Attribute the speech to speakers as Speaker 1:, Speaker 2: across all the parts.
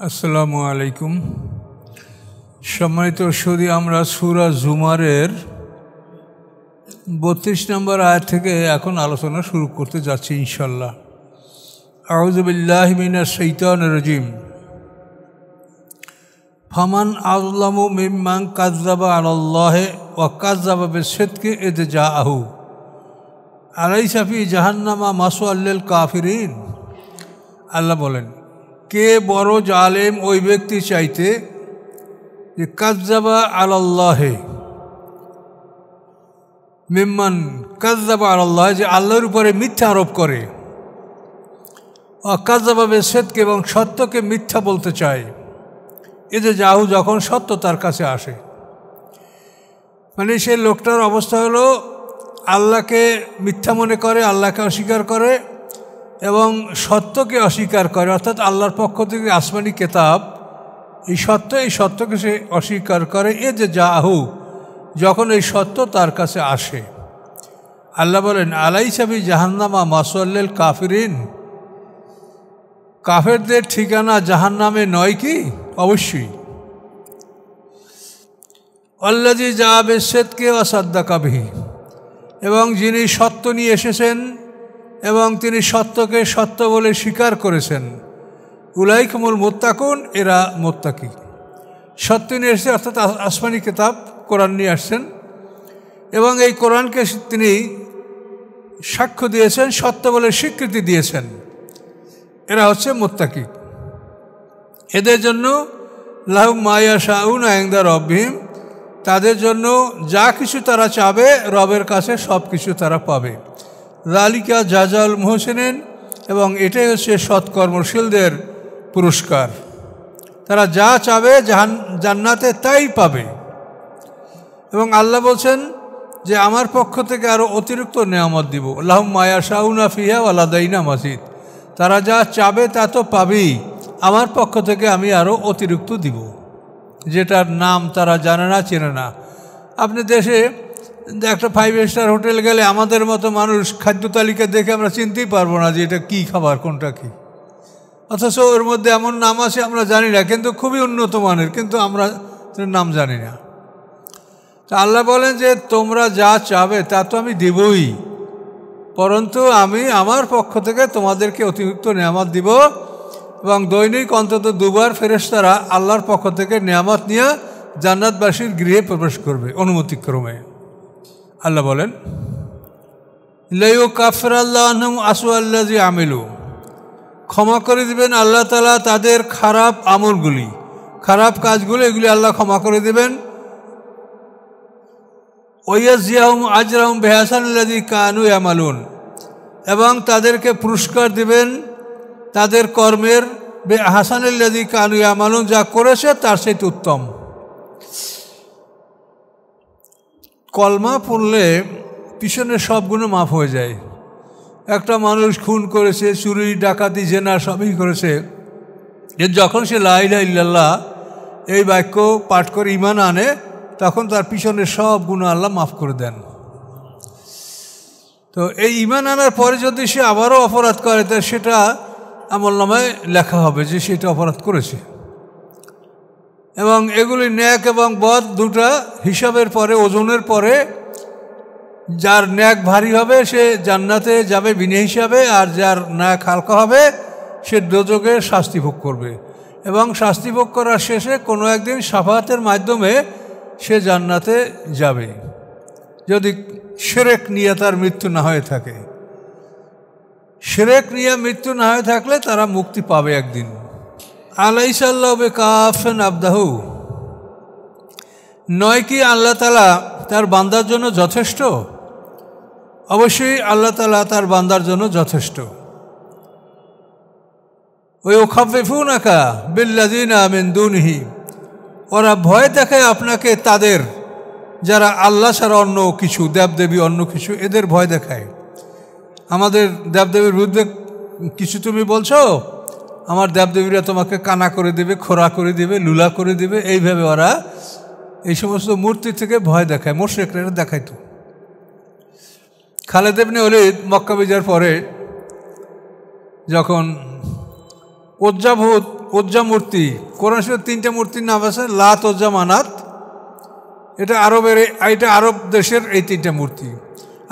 Speaker 1: আসসালামু আলাইকুম। সম্মানিত সুদী, আমরা সূরা জুমারের 32 নম্বর আয়াত থেকে এখন আলোচনা শুরু করতে যাচ্ছি ইনশাল্লাহ। আউযু বিল্লাহি মিনাশ শাইতানির রাজিম। ফামান আযলামু মিম্মান কাযযাবা আলাল্লাহি ওয়া কাযযাবা বিস-সিদকি ইয জাআহু আলাইসা ফি জাহান্নামা মাসওয়াল লিল কাফিরিন। আল্লাহ বলেন, কে বড় জালেম ওই ব্যক্তি চাইতে যে কাযযাবা আলাল্লাহি, মিম্মান কাযযাবা আলাল্লাহি, যে আল্লাহর উপরে মিথ্যা আরোপ করে, কাযযাবা বিস-সিদকি, এবং সত্যকে মিথ্যা বলতে চায়, এই যে জাহু, যখন সত্য তার কাছে আসে। মানে সে লোকটার অবস্থা হলো আল্লাহকে মিথ্যা মনে করে, আল্লাহকে অস্বীকার করে এবং সত্যকে অস্বীকার করে, অর্থাৎ আল্লাহর পক্ষ থেকে আসমানি কেতাব এই সত্যকে সে অস্বীকার করে। এ যে জাহু, যখন এই সত্য তার কাছে আসে। আল্লাহ বলেন, আলাইসা ফি জাহান্নামা মাসওয়াল লিল কাফিরিন, কাফেরদের ঠিকানা জাহান্নামে নয় কি? অবশ্যই। আল্লাযী জাআ বিস-সিদকি ওয়া সাদ্দাকা বিহি, এবং যিনি সত্য নিয়ে এসেছেন এবং তিনি সত্যকে সত্য বলে স্বীকার করেছেন, উলাইকুমুল মুত্তাকুন, এরা মুত্তাকি। সত্য নিয়ে এসেছে অর্থাৎ আসমানি কিতাব কোরআন নিয়ে আসছেন এবং এই কোরআনকে তিনি সাক্ষ্য দিয়েছেন, সত্য বলে স্বীকৃতি দিয়েছেন, এরা হচ্ছে মুত্তাকি। এদের জন্য লাহুম মা ইয়াশাউনা ইনদা রাব্বিহিম, তাদের জন্য যা কিছু তারা চাবে রবের কাছে সব কিছু তারা পাবে। যালিকা জাযাউল মুহসিনিন, এবং এটাই হচ্ছে সৎকর্মশীলদের পুরস্কার। তারা যা চাবে জান্নাতে তাই পাবে। এবং আল্লাহ বলছেন যে আমার পক্ষ থেকে আরও অতিরিক্ত নেয়ামত দিব। লাহুম মা ইয়াশাউনা ফিহা ওয়া লাদাইনা মাজিদ, তারা যা চাবে তা তো পাবেই, আমার পক্ষ থেকে আমি আরও অতিরিক্ত দিব, যেটার নাম তারা জানে না, চেনে না। আপনি দেশে একটা 5 স্টার হোটেল গেলে আমাদের মতো মানুষ খাদ্য তালিকা দেখে আমরা চিনতেই পারবো না যে এটা কী খাবার, কোনটা কী। অথচ ওর মধ্যে এমন নাম আছে আমরা জানি না, কিন্তু খুবই উন্নত মানের, কিন্তু আমরা নাম জানি না। তা আল্লাহ বলেন যে তোমরা যা চাবে তা তো আমি দেবই, পরন্তু আমি আমার পক্ষ থেকে তোমাদেরকে অতিরিক্ত নেয়ামত দিব। এবং দৈনিক অন্তত 2 বার ফেরেশতারা আল্লাহর পক্ষ থেকে নেয়ামত নিয়ে জান্নাতবাসীর গৃহে প্রবেশ করবে অনুমতিক্রমে। আল্লাহ বলেন, লাইয়ুকাফিরাল্লাহু আনহুম আসওয়াল্লাযী আমিলু, ক্ষমা করে দিবেন আল্লাহ তাআলা তাদের খারাপ আমলগুলি, খারাপ কাজগুলো, এগুলি আল্লাহ ক্ষমা করে দিবেন। ওয়ায়াজিয়াহুম আজরাহুম বিহাসানিল্লাযী কানু ইয়ামালুন, এবং তাদেরকে পুরস্কার দিবেন তাদের কর্মের বিহাসানিল্লাযী কানু ইয়ামালুন, যা করেছে তার চেয়ে উত্তম। কলমা পড়লে পিছনে সব গুণে মাফ হয়ে যায়। একটা মানুষ খুন করেছে, চুরি ডাকাতি জেনা সবই করেছে, যখন সে লা ইলাহা ইল্লাল্লাহ এই বাক্য পাঠ করে ঈমান আনে, তখন তার পিছনে সব গুনাহ আল্লাহ মাফ করে দেন। তো এই ঈমান আনার পরে যদি সে আবারও অপরাধ করে, তা সেটা আমলনামায় লেখা হবে যে সেটা অপরাধ করেছে। এবং এগুলি ন্যাক এবং বদ দুটা হিসাবের পরে, ওজনের পরে যার ন্যাক ভারী হবে সে জান্নাতে যাবে বিনা হিসাবে, আর যার ন্যাক হালকা হবে সে দোজখে শাস্তি ভোগ করবে। এবং শাস্তি ভোগ করার শেষে কোনো একদিন শাফাআতের মাধ্যমে সে জান্নাতে যাবে, যদি শিরক নিয়ে তার মৃত্যু না হয়ে থাকে। শিরক নিয়ে মৃত্যু না হয়ে থাকলে তারা মুক্তি পাবে একদিন। আলাইসাল্লাহু বিকাফিন আবদাহু, নয় কি আল্লাহ তাআলা তার বান্দার জন্য যথেষ্ট? অবশ্যই আল্লাহ তাআলা তার বান্দার জন্য যথেষ্ট। ওয়ায়ুখাফিফুনাকা বিল্লাযিনা মিন দুনিহি, ওরা ভয় দেখায় আপনাকে তাদের যারা আল্লাহ ছাড়া অন্য কিছু, দেবদেবী অন্য কিছু, এদের ভয় দেখায়। আমাদের দেবদেবীর বিরুদ্ধে কিছু তুমি বলছো, আমার দেবদেবীরা তোমাকে কানা করে দেবে, খোরা করে দেবে, লুলা করে দেবে, এইভাবে ওরা এই সমস্ত মূর্তি থেকে ভয় দেখায়। মুশরিকরা দেখাইতো। খালেদ ইবনে ওলীদ মক্কা বিজয়ের পরে যখন ওজ্জা মূর্তি, কোরআন শরীফে 3টে মূর্তির নাম আছে, লাত, ওজ্জা, মানাত। এটা আরব দেশের এই 3টে মূর্তি।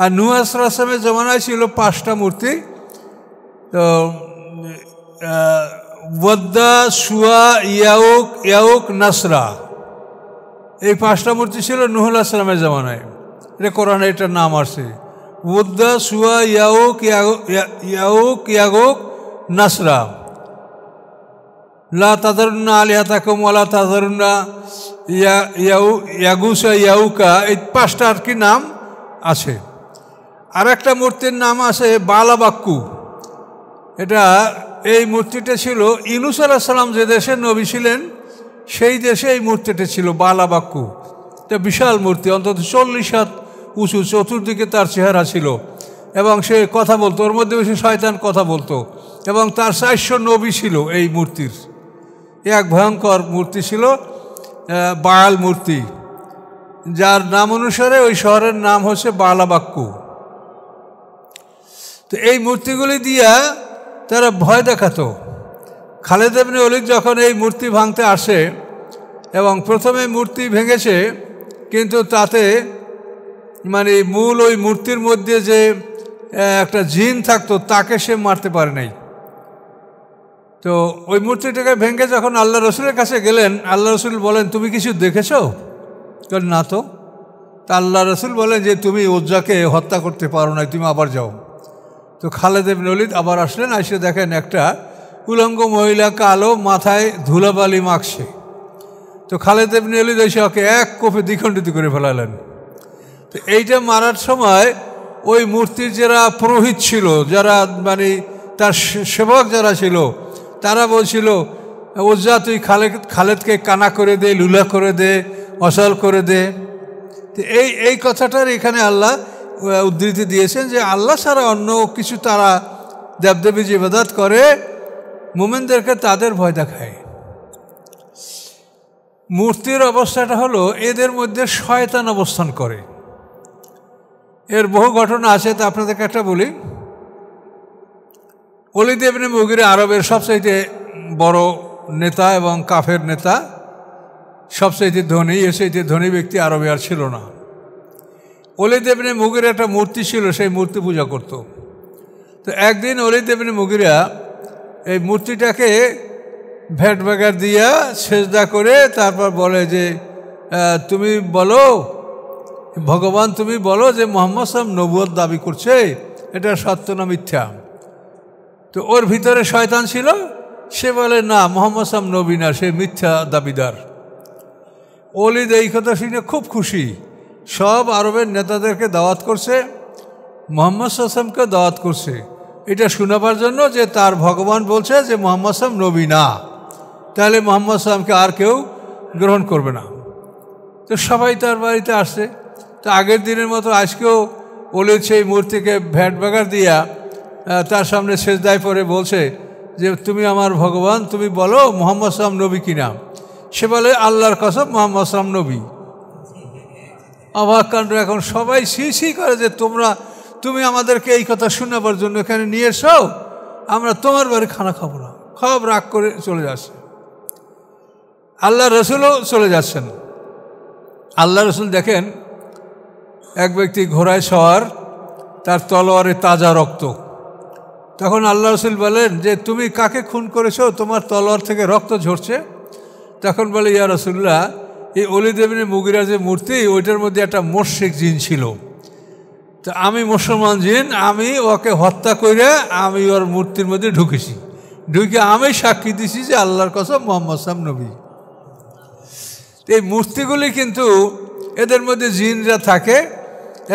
Speaker 1: আর নূহ আলাইহিস সালামের জমানায় ছিল 5টা মূর্তি। তো ওয়াদ্দা, সুয়া, ইয়াউক, নাসরা, এই 5টা মূর্তি ছিল নূহ আলাইহিস সালামের জমানায়। এটা কোরআনে এটার নাম আসছে, ওয়াদ্দা, সুয়া, ইয়াউক, নাসরা। লা তাযারুন্না আলিহাতাকুম ওয়ালা তাযারুন্না ইয়াগুসা, ইয়াউকা, এই 5টা আর কি নাম আছে। আর একটা মূর্তির নাম আছে বালাবাক্কু। এই মূর্তিটা ছিল ইউনূস আলাইহিস সালাম যে দেশের নবী ছিলেন সেই দেশে এই মূর্তিটা ছিল, বালাবাক্কু। এটা বিশাল মূর্তি, অন্তত 40 হাত উঁচু, চতুর্দিকে তার চেহারা ছিল এবং সে কথা বলতো, ওর মধ্যে বেশি শয়তান কথা বলতো, এবং তার 400 নবী ছিল এই মূর্তির। এক ভয়ঙ্কর মূর্তি ছিল বাল মূর্তি, যার নাম অনুসারে ওই শহরের নাম হচ্ছে বালাবাক্কু। তো এই মূর্তিগুলি দিয়া তারা ভয় দেখাতো। খালেদ ইবনে ওলীদ যখন এই মূর্তি ভাঙতে আসে, এবং প্রথমে মূর্তি ভেঙেছে, কিন্তু তাতে মূল ওই মূর্তির মধ্যে যে একটা জিন থাকতো তাকে সে মারতে পারে নাই। তো ওই মূর্তিটাকে ভেঙে যখন আল্লাহ রসুলের কাছে গেলেন, আল্লাহ রসুল বলেন, তুমি কিছু দেখেছো? না তো। তা আল্লাহ রসুল বলেন যে তুমি ওজ্জাকে হত্যা করতে পারো না, তুমি আবার যাও। তো খালেদ ইবনে ওলীদ আবার আসলেন, এসে দেখেন একটা উলঙ্গ মহিলা, কালো, মাথায় ধুলাবালি মাখছে। তো খালেদ ইবনে ওলীদ এসে ওকে এক কোপে দ্বিখণ্ডিত করে ফেলালেন। তো এইটা মারার সময় ওই মূর্তির যারা পুরোহিত ছিল, যারা তার সেবক যারা ছিল, তারা বলছিল, ওজ্জা তুই খালেদকে কানা করে দে, লুলা করে দে, অচল করে দে। তো এই কথাটার এখানে আল্লাহ উদ্ধৃতি দিয়েছেন যে আল্লাহ ছাড়া অন্য কিছু তারা দেবদেবী যে ইবাদত করে, মুমিনদেরকে তাদের ভয় দেখায়। মূর্তির অবস্থাটা হলো এদের মধ্যে শয়তান অবস্থান করে। এর বহু ঘটনা আছে, তা আপনাদেরকে একটা বলি। ওলীদ ইবনে মুগীরা আরবের সবচাইতে বড় নেতা এবং কাফের নেতা, সবচাইতে ধনী। এর চাইতে ধনী ব্যক্তি আরবে আর ছিল না। ওলীদ ইবনে মুগীরা একটা মূর্তি ছিল, সেই মূর্তি পূজা করত। তো একদিন ওলীদ ইবনে মুগীরা এই মূর্তিটাকে ভেট বাগার দিয়া সেজদা করে তারপর বলে যে তুমি বলো ভগবান, তুমি বলো যে মুহাম্মদ সাল্লাল্লাহু আলাইহি ওয়াসাল্লাম নবুয়ত দাবি করছে, এটা সত্য না মিথ্যা? তো ওর ভিতরে শয়তান ছিল, সে বলে না, মুহাম্মদ সাল্লাল্লাহু আলাইহি ওয়াসাল্লাম নবী না, সে মিথ্যা দাবিদার। ওলীদ এই কথা শুনে খুব খুশি, সব আরবের নেতাদেরকে দাওয়াত করছে, মুহাম্মদ সাল্লাল্লাহু আলাইহি ওয়াসাল্লামকে দাওয়াত করছে, এটা শোনাবার জন্য যে তার ভগবান বলছে যে মুহাম্মদ সাল্লাল্লাহু আলাইহি ওয়াসাল্লাম নবী না, তাহলে মুহাম্মদ সাল্লাল্লাহু আলাইহি ওয়াসাল্লামকে আর কেউ গ্রহণ করবে না। তো সবাই তার বাড়িতে আসছে। তো আগের দিনের মতো আজকেও ওলীদ সেই মূর্তিকে ভ্যাট বাগার দিয়া তার সামনে সেজদায় পড়ে বলছে যে তুমি আমার ভগবান, তুমি বলো মুহাম্মদ সাল্লাল্লাহু আলাইহি ওয়াসাল্লাম নবী কিনা। সে বলে আল্লাহর কসম মুহাম্মদ সাল্লাল্লাহু আলাইহি ওয়াসাল্লাম নবী। অবাক কাণ্ড। এখন সবাই সি করে যে তুমি আমাদেরকে এই কথা শোনাবার জন্য এখানে নিয়ে এসো, আমরা তোমার বাড়ি খানা খাবো না। সব রাগ করে চলে যাচ্ছে। আল্লাহ রসুলও চলে যাচ্ছেন। আল্লাহ রসুল দেখেন এক ব্যক্তি ঘোড়ায় সওয়ার, তার তলোয়ারে তাজা রক্ত। তখন আল্লাহ রসুল বলেন যে তুমি কাকে খুন করেছো, তোমার তলোয়ার থেকে রক্ত ঝরছে? তখন বলে ইয়া রাসূলুল্লাহ, এই ওলীদ ইবনে মুগীরা যে মূর্তি, ওইটার মধ্যে একটা মুশরিক জিন ছিল। তো আমি মুসলমান জিন, আমি ওকে হত্যা করে আমি ওর মূর্তির মধ্যে ঢুকে আমি সাক্ষী দিছি যে আল্লাহর কসম মুহাম্মদ সাল্লাল্লাহু আলাইহি ওয়াসাল্লাম নবী। এই মূর্তিগুলি কিন্তু এদের মধ্যে জিনরা থাকে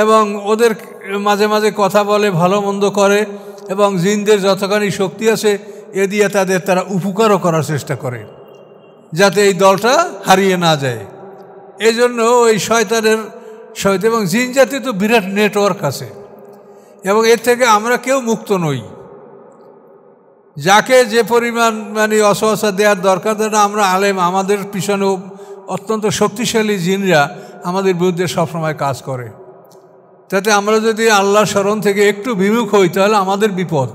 Speaker 1: এবং ওদের মাঝে মাঝে কথা বলে, ভালো মন্দ করে, এবং জিনদের যতখানি শক্তি আছে এ দিয়ে তারা উপকারও করার চেষ্টা করে যাতে এই দলটা হারিয়ে না যায়। এই জন্য ওই শয়তানের এবং জিন জাতীয় তো বিরাট নেটওয়ার্ক আছে, এবং এর থেকে আমরা কেউ মুক্ত নই। যাকে যে পরিমাণ অসহসা দেওয়ার দরকার, না আমরা আলেম, আমাদের পিছনেও অত্যন্ত শক্তিশালী জিনরা আমাদের বিরুদ্ধে সবসময় কাজ করে। তাতে আমরা যদি আল্লাহর স্মরণ থেকে একটু বিমুখ হই তাহলে আমাদের বিপদ।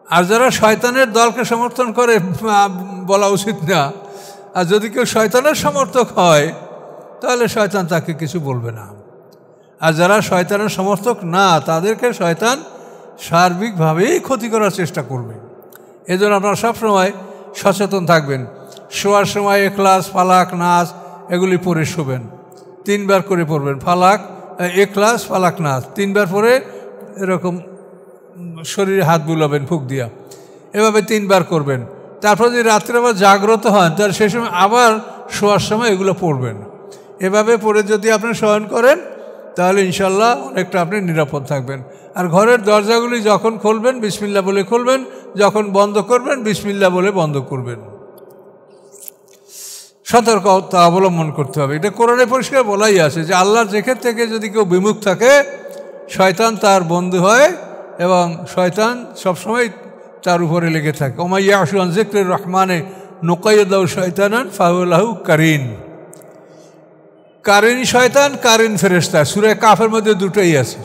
Speaker 1: আর যারা শয়তানের দলকে সমর্থন করে বলা উচিত না। আর যদি কেউ শয়তানের সমর্থক হয় তাহলে শয়তান তাকে কিছু বলবে না। আর যারা শয়তানের সমর্থক না তাদেরকে শয়তান সার্বিকভাবেই ক্ষতি করার চেষ্টা করবে। এজন্য আপনারা সবসময় সচেতন থাকবেন। শোয়ার সময় ইখলাস, ফালাক, নাস এগুলি পড়ে শোবেন। 3 বার করে পড়বেন। ফালাক, ইখলাস, ফালাক, নাস 3 বার পরে এরকম শরীরে হাত বুলাবেন ফুঁক দিয়া, এভাবে 3 বার করবেন। তারপর যদি রাত্রে আবার জাগ্রত হন তাহলে সেই সময় আবার শোয়ার সময় এগুলো পড়বেন। এভাবে পড়ে যদি আপনি শয়ন করেন তাহলে ইনশাল্লাহ অনেকটা আপনি নিরাপদ থাকবেন। আর ঘরের দরজাগুলি যখন খুলবেন বিসমিল্লাহ বলে খুলবেন, যখন বন্ধ করবেন বিসমিল্লাহ বলে বন্ধ করবেন। সতর্কতা অবলম্বন করতে হবে। এটা কোরআনে পরিষ্কার বলাই আছে যে আল্লাহর জিকির থেকে যদি কেউ বিমুখ থাকে শয়তান তার বন্ধু হয় এবং শয়তান সবসময় তার উপরে লেগে থাকে। ওয়া মান ইয়াশু আন যিকরির রহমানে নুকাইয়িদ লাহু শাইতানান ফাহুয়া লাহু কারিন। কারিন শয়তান, কারিন ফেরেশতা। সূরা কাফের মধ্যে দুটোই আছে।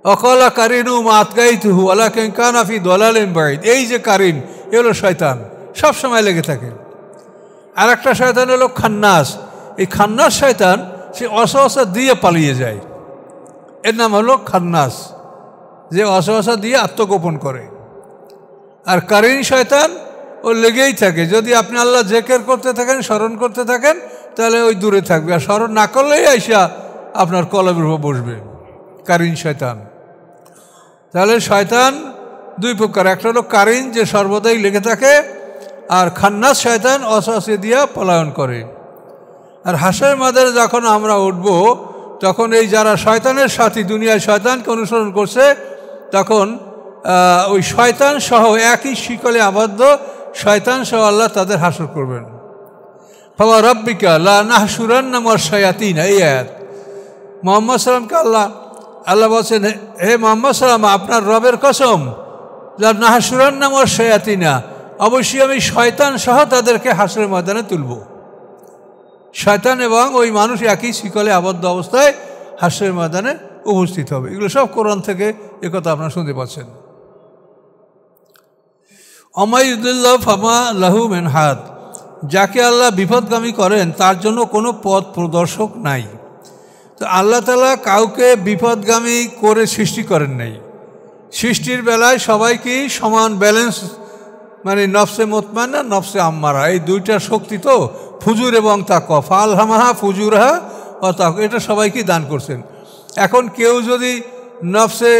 Speaker 1: অকালা কারিনু মাতগাইতুহু ওয়ালাকিন কানা ফি দালালিন বাঈদ। এই যে কারিন এ হলো শয়তান, সব সময় লেগে থাকে। আর একটা শয়তান হলো খান্নাস। এই খান্নাস শয়তান সে অসহসা দিয়ে পালিয়ে যায়, এর নাম হলো খান্নাস, যে অসহসা দিয়ে আত্মগোপন করে। আর কারিন শয়তান ও লেগেই থাকে। যদি আপনি আল্লাহ জিকির করতে থাকেন, স্মরণ করতে থাকেন তাহলে ওই দূরে থাকবে, আর স্মরণ না করলেই আইসা আপনার কলবের উপর বসবে কারিন শয়তান। তাহলে শয়তান 2 প্রকার, একটা হলো কারিন যে সর্বদাই লেগে থাকে, আর খান্নাস শয়তান অসহসে দিয়া পলায়ন করে। আর হাসরের মাঝে যখন আমরা উঠব তখন এই যারা শয়তানের সাথী দুনিয়ায় শয়তানকে অনুসরণ করছে তখন ওই শয়তান সহ একই শিকলে আবদ্ধ শয়তান সহ আল্লাহ তাদের হাসর করবেন। ফাওয়া রাব্বিকা লা নাহশুরান্না মাশ শায়াতিন। এই আয়াত মুহাম্মদ সাল্লামকে আল্লাহ বলছেন, হে মুহাম্মদ সাল্লাম আপনার রবের কসম, লা নাহশুরান্না মাশ শায়াতিনা, অবশ্যই আমি শয়তান সহ তাদেরকে হাসরের ময়দানে তুলব। শয়তান এবং ওই মানুষ একই শিকলে আবদ্ধ অবস্থায় হাসরের ময়দানে উপস্থিত হবে। এগুলো সব কোরআন থেকে একথা আপনারা শুনতে পাচ্ছেন। ওয়া ইউদিল্লাহু ফামা লাহু মিন হাদ। যাকে আল্লাহ বিপদগামী করেন তার জন্য কোনো পথ প্রদর্শক নাই। তো আল্লাহ তাআলা কাউকে বিপদগামী করে সৃষ্টি করেন নাই। সৃষ্টির বেলায় সবাইকেই সমান ব্যালেন্স, মানে নফসে মুতমাইন্না, নফসে আম্মারা, এই দুইটা শক্তি তো ফুজুর এবং তাকওয়া, ফালহামাহা ফুজুরহা ওয়া তাকওয়া, এটা সবাইকেই দান করছেন। এখন কেউ যদি নফসে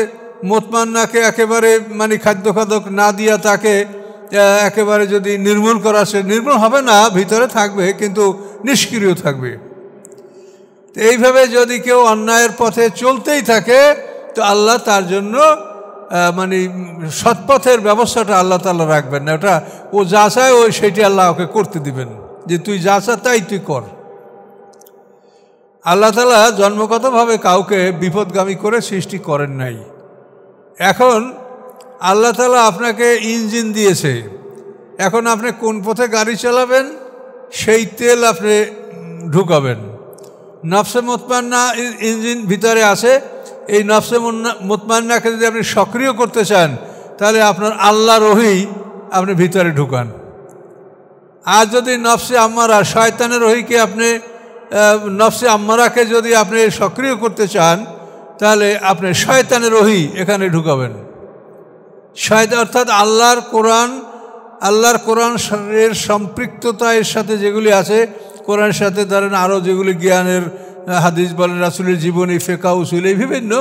Speaker 1: মুতমাইন্নাকে একেবারে মানে খাদ্য না দিয়া তাকে একেবারে যদি নির্মূল করা, সে নির্মূল হবে না, ভিতরে থাকবে কিন্তু নিষ্ক্রিয় থাকবে। তো এইভাবে যদি কেউ অন্যায়ের পথে চলতেই থাকে তো আল্লাহ তার জন্য মানে সৎপথের ব্যবস্থাটা আল্লাহ তাআলা রাখবেন না। ওটা ও যা চায় ওই সেটি আল্লাহ ওকে করতে দিবেন, যে তুই যা চা তাই তুই কর। আল্লাহ তাআলা জন্মগতভাবে কাউকে বিপদগামী করে সৃষ্টি করেন নাই। এখন আল্লাহ তাআলা আপনাকে ইঞ্জিন দিয়েছে, এখন আপনি কোন পথে গাড়ি চালাবেন সেই তেল আপনি ঢুকাবেন। নফসে মুতমাইন্না ইঞ্জিন ভিতরে আছে, এই নফসে মুতমাইন্নাকে যদি আপনি সক্রিয় করতে চান তাহলে আপনার আল্লাহর ওহী আপনি ভিতরে ঢুকান। আর যদি নফসে আম্মারা, শয়তানের ওহীকে আপনি, নফসে আম্মারাকে যদি আপনি সক্রিয় করতে চান তাহলে আপনি শয়তানের ওহী এখানে ঢুকাবেন। শয়তান অর্থাৎ আল্লাহর কোরআন এর সম্পৃক্ততা এর সাথে যেগুলি আছে, কোরআনের সাথে ধরেন আরও যেগুলি জ্ঞানের হাদিস বলেন, রাসূলের জীবনী, ফিকহ, উসুল, এই বিভিন্ন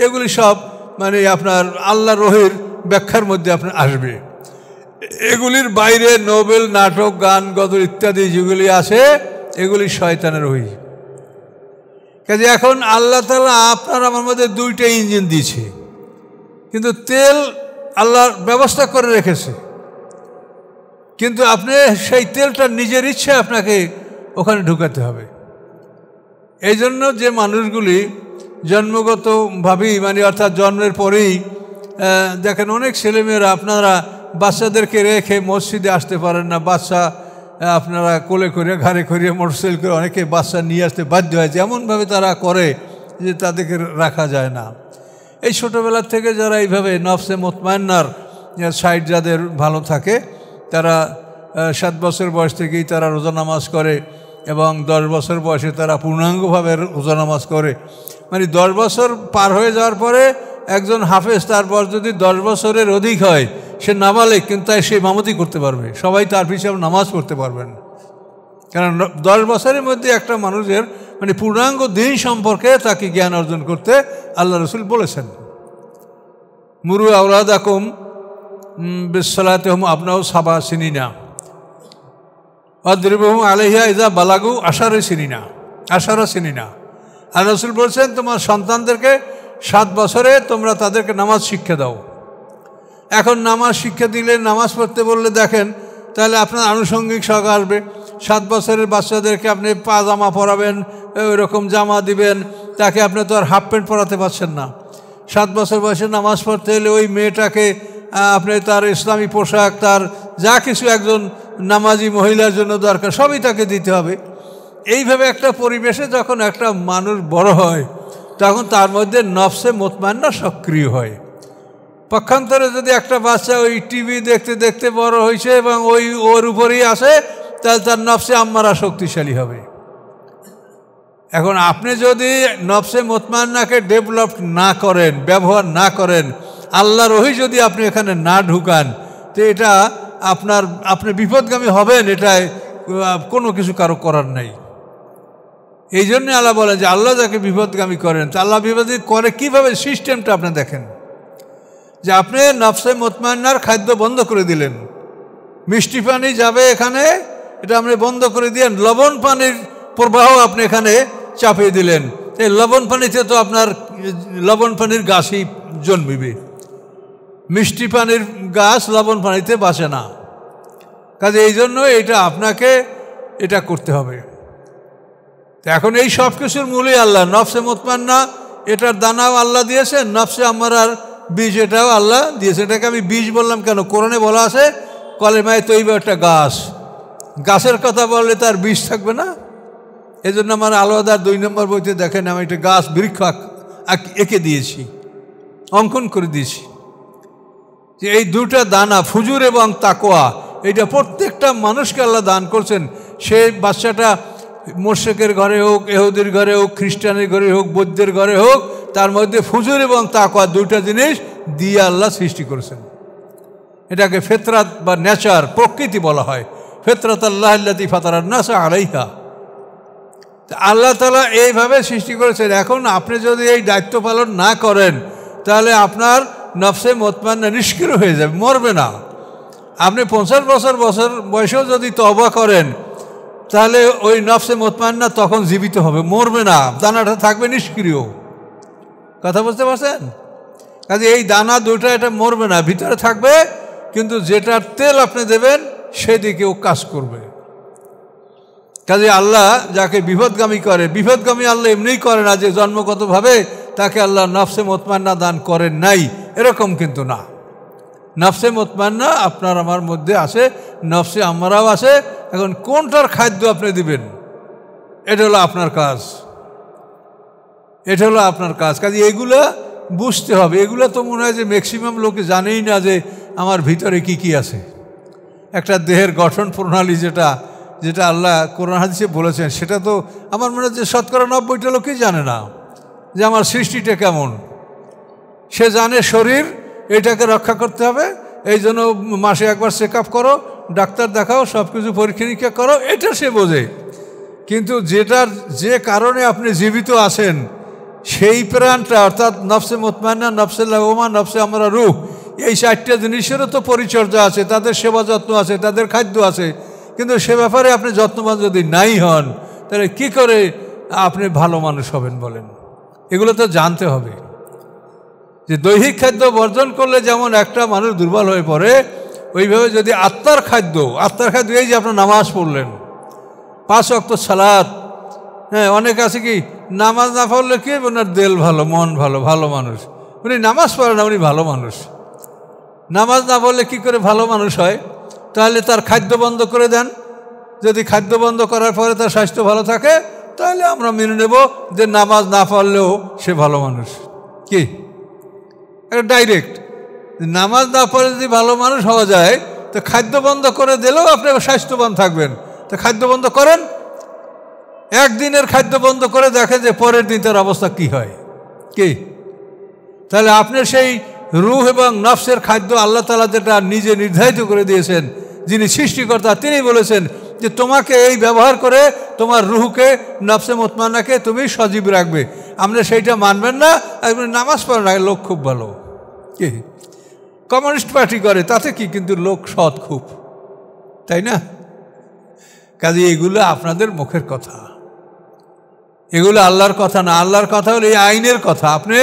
Speaker 1: এগুলি সব মানে আপনার আল্লাহর ওহীর ব্যাখ্যার মধ্যে আপনার আসবে। এগুলির বাইরে নোবেল, নাটক, গান, গজল ইত্যাদি যেগুলি আছে এগুলি শয়তানের ওহী। কাজে এখন আল্লাহ তাআলা আপনার আমার মধ্যে 2টা ইঞ্জিন দিয়েছে, কিন্তু তেল আল্লাহর ব্যবস্থা করে রেখেছে, কিন্তু আপনি সেই তেলটা নিজের ইচ্ছে আপনাকে ওখানে ঢুকাতে হবে। এই জন্য যে মানুষগুলি জন্মগতভাবেই মানে অর্থাৎ জন্মের পরেই দেখেন অনেক ছেলেমেয়েরা, আপনারা বাচ্চাদেরকে রেখে মসজিদে আসতে পারেন না, বাচ্চা আপনারা কোলে করে ঘাড়ে করিয়ে মোটরসাইকেল করে অনেকে বাচ্চা নিয়ে আসতে বাধ্য হয়েছে, এমনভাবে তারা করে যে তাদেরকে রাখা যায় না। এই ছোটোবেলার থেকে যারা এইভাবে নফসে মুতমাইন্নার সাইড যাদের ভালো থাকে তারা 7 বছর বয়স থেকেই তারা রোজা নামাজ করে এবং 10 বছর বয়সে তারা পূর্ণাঙ্গভাবে রোজা নামাজ করে। মানে 10 বছর পার হয়ে যাওয়ার পরে একজন হাফেজ, তারপর যদি 10 বছরের অধিক হয় সে নাবালেগ, কিন্তু সে ইমামতি করতে পারবে, সবাই তার পিছনে নামাজ পড়তে পারবেন। কারণ 10 বছরের মধ্যে একটা মানুষের মানে পূর্ণাঙ্গ দিন সম্পর্কে তাকে জ্ঞান অর্জন করতে আল্লাহ রসুল বলেছেন। মুরু আওলাদাকুম বিসসালাতিহুম আবনাউ সাবা সিনিনা ওয়াদরিবুহুম আলাইহা ইযা বালাগু আশারা সিনিনা। আর রসুল বলছেন তোমার সন্তানদেরকে 7 বছরে তোমরা তাদেরকে নামাজ শিক্ষা দাও। এখন নামাজ শিক্ষা দিলে, নামাজ পড়তে বললে দেখেন তাহলে আপনার আনুষঙ্গিক শখ আসবে। 7 বছরের বাচ্চাদেরকে আপনি পাজামা পরাবেন, ওইরকম জামা দিবেন, তাকে আপনি তো আর হাফ প্যান্ট পরাতে পারছেন না। 7 বছর বয়সে নামাজ পড়তে হলে ওই মেয়েটাকে আপনি তার ইসলামী পোশাক, তার যা কিছু একজন নামাজি মহিলার জন্য দরকার সবই তাকে দিতে হবে। এইভাবে একটা পরিবেশে যখন একটা মানুষ বড় হয় তখন তার মধ্যে নফসে মুতমাইন্না সক্রিয় হয়। পক্ষান্তরে যদি একটা বাচ্চা ওই টিভি দেখতে দেখতে বড় হয়েছে এবং ওর উপরেই আসে, তাহলে তার নফসে আম্মারা শক্তিশালী হবে। এখন আপনি যদি নফসে মুতমাইন্নাকে ডেভেলপ না করেন, ব্যবহার না করেন, আল্লাহর ওহী যদি আপনি এখানে না ঢুকান, তো এটা আপনি বিপদগামী হবেন, এটাই কোনো কিছু কারো করার নাই। এই জন্যে আল্লাহ বলেন যে আল্লাহ যাকে বিপদগামী করেন, তা আল্লাহ বিপদগামী করে কীভাবে, সিস্টেমটা আপনি দেখেন। যে আপনি নফসে মুতমাইন্নার খাদ্য বন্ধ করে দিলেন, মিষ্টি পানি যাবে এখানে, এটা আপনি বন্ধ করে দিলেন। লবণ পানির প্রবাহ আপনি এখানে চাপিয়ে দিলেন, এই লবণ পানিতে তো আপনার লবণ পানির গাছই জন্মিবে, মিষ্টি পানির গাছ লবণ পানিতে বাঁচে না। কাজে এই জন্য এটা আপনাকে এটা করতে হবে। এখন এই সব কিছুর মূলেই আল্লাহ। নফসে মুতমাইন্না এটার দানাও আল্লাহ দিয়েছেন, নফসে আম্মারার বীজ এটাও আল্লাহ দিয়েছে। এটাকে আমি বীজ বললাম কেন? কোরআনে বলা আছে কলেমায়ে তৈবা একটা গাছ, গাছের কথা বললে তার বীজ থাকবে না। এই জন্য আমার আলাদার 2 নম্বর বইতে দেখেন আমি একটা গাছ বৃক্ষ এঁকে দিয়েছি, অঙ্কন করে দিয়েছি যে এই 2টা দানা ফুজুর এবং তাকওয়া, এটা প্রত্যেকটা মানুষকে আল্লাহ দান করছেন। সে বাচ্চাটা মুশরিকের ঘরে হোক, ইহুদির ঘরে হোক, খ্রিস্টানের ঘরে হোক, বৌদ্ধের ঘরে হোক, তার মধ্যে ফুজুর এবং তাকওয়া 2টা জিনিস দিয়ে আল্লাহ সৃষ্টি করেছেন। এটাকে ফিতরাত বা নেচার, প্রকৃতি বলা হয়। ফিতরাত আল্লাহ আল্লাতী ফাতারান নাস আলাইহা, আল্লাহ তাআলা এইভাবে সৃষ্টি করেছেন। এখন আপনি যদি এই দায়িত্ব পালন না করেন, তাহলে আপনার নফসে মুতমাইন্না নিষ্ক্রিয় হয়ে যাবে, মরবে না। আপনি 50 বছর বয়সেও যদি তওবা করেন, তাহলে ওই নফসে মুতমাইন্না তখন জীবিত হবে, মরবে না, দানাটা থাকবে নিষ্ক্রিয়। কথা বুঝতে পারছেন? কাজে এই দানা 2টা এটা মরবে না, ভিতরে থাকবে, কিন্তু যেটার তেল আপনি দেবেন সেদিকে ও কাজ করবে। কাজে আল্লাহ যাকে বিপদগামী করে, বিপদগামী আল্লাহ এমনিই করে না যে জন্মগতভাবে তাকে আল্লাহ নফসে মুতমাইন্না দান করেন নাই, এরকম কিন্তু না। নফসে মুতমাইন্না আপনার আমার মধ্যে আছে, নফসে আম্মারাও আছে। এখন কোনটার খাদ্য আপনি দিবেন, এটা হলো আপনার কাজ, এটা হলো আপনার কাজ। কাজে এগুলো বুঝতে হবে। এগুলো তো মনে হয় যে ম্যাক্সিমাম লোকে জানেই না যে আমার ভিতরে কি কি আছে। একটা দেহের গঠন প্রণালী যেটা আল্লাহ কোরআন হাদিসে বলেছেন, সেটা তো আমার মনে হয় যে 90% লোকই জানে না যে আমার সৃষ্টিটা কেমন। সে জানে শরীর এটাকে রক্ষা করতে হবে, এই জন্য মাসে একবার চেক আপ করো, ডাক্তার দেখাও, সব কিছু পরীক্ষা নিরীক্ষা করো, এটা সে বোঝে। কিন্তু যে কারণে আপনি জীবিত আছেন, সেই প্রাণটা অর্থাৎ নফসে মুতমাইন্না, নফসে লাওয়ামা, নফসে আমরা রূহ, এই 4টা জিনিসেরও তো পরিচর্যা আছে, তাদের সেবা যত্ন আছে, তাদের খাদ্য আছে। কিন্তু সে ব্যাপারে আপনি যত্নবান যদি নাই হন, তাহলে কি করে আপনি ভালো মানুষ হবেন বলেন? এগুলো তো জানতে হবে যে দৈহিক খাদ্য বর্জন করলে যেমন একটা মানুষ দুর্বল হয়ে পড়ে, ওইভাবে যদি আত্মার খাদ্য এই যে আপনার নামাজ পড়লেন, 5 ওয়াক্ত সালাত, হ্যাঁ, অনেক আছে কি নামাজ না পড়লে কি ওনার দিল ভালো, মন ভালো, ভালো মানুষ। উনি নামাজ পড়ে না, উনি ভালো মানুষ। নামাজ না পড়লে কি করে ভালো মানুষ হয়? তাহলে তার খাদ্য বন্ধ করে দেন। যদি খাদ্য বন্ধ করার পরে তার স্বাস্থ্য ভালো থাকে, তাহলে আমরা মেনে নেব যে নামাজ না পড়লেও সে ভালো মানুষ। কি এটা ডাইরেক্ট। নামাজ না পড়ে যদি ভালো মানুষ হওয়া যায় তো খাদ্য বন্ধ করে দিলেও আপনি স্বাস্থ্যবান থাকবেন। তো খাদ্য বন্ধ করেন, একদিনের খাদ্য বন্ধ করে দেখেন যে পরের দিন তার অবস্থা কি হয়। কি তাহলে আপনার সেই রূহ এবং নফসের খাদ্য আল্লাহ তাআলা যেটা নিজে নির্ধারিত করে দিয়েছেন, যিনি সৃষ্টিকর্তা তিনি বলেছেন যে তোমাকে এই ব্যবহার করে তোমার রুহকে নফসে মুতমাইন্নাকে তুমি সজীব রাখবে। আমরা সেইটা মানবেন না, নামাজ পড়েন না, লোক খুব ভালো। কি কমিউনিস্ট পার্টি করে তাতে কি, কিন্তু লোক সৎ খুব, তাই না? কাজে এগুলো আপনাদের মুখের কথা, এগুলো আল্লাহর কথা না। আল্লাহর কথা হলো এই আইনের কথা। আপনি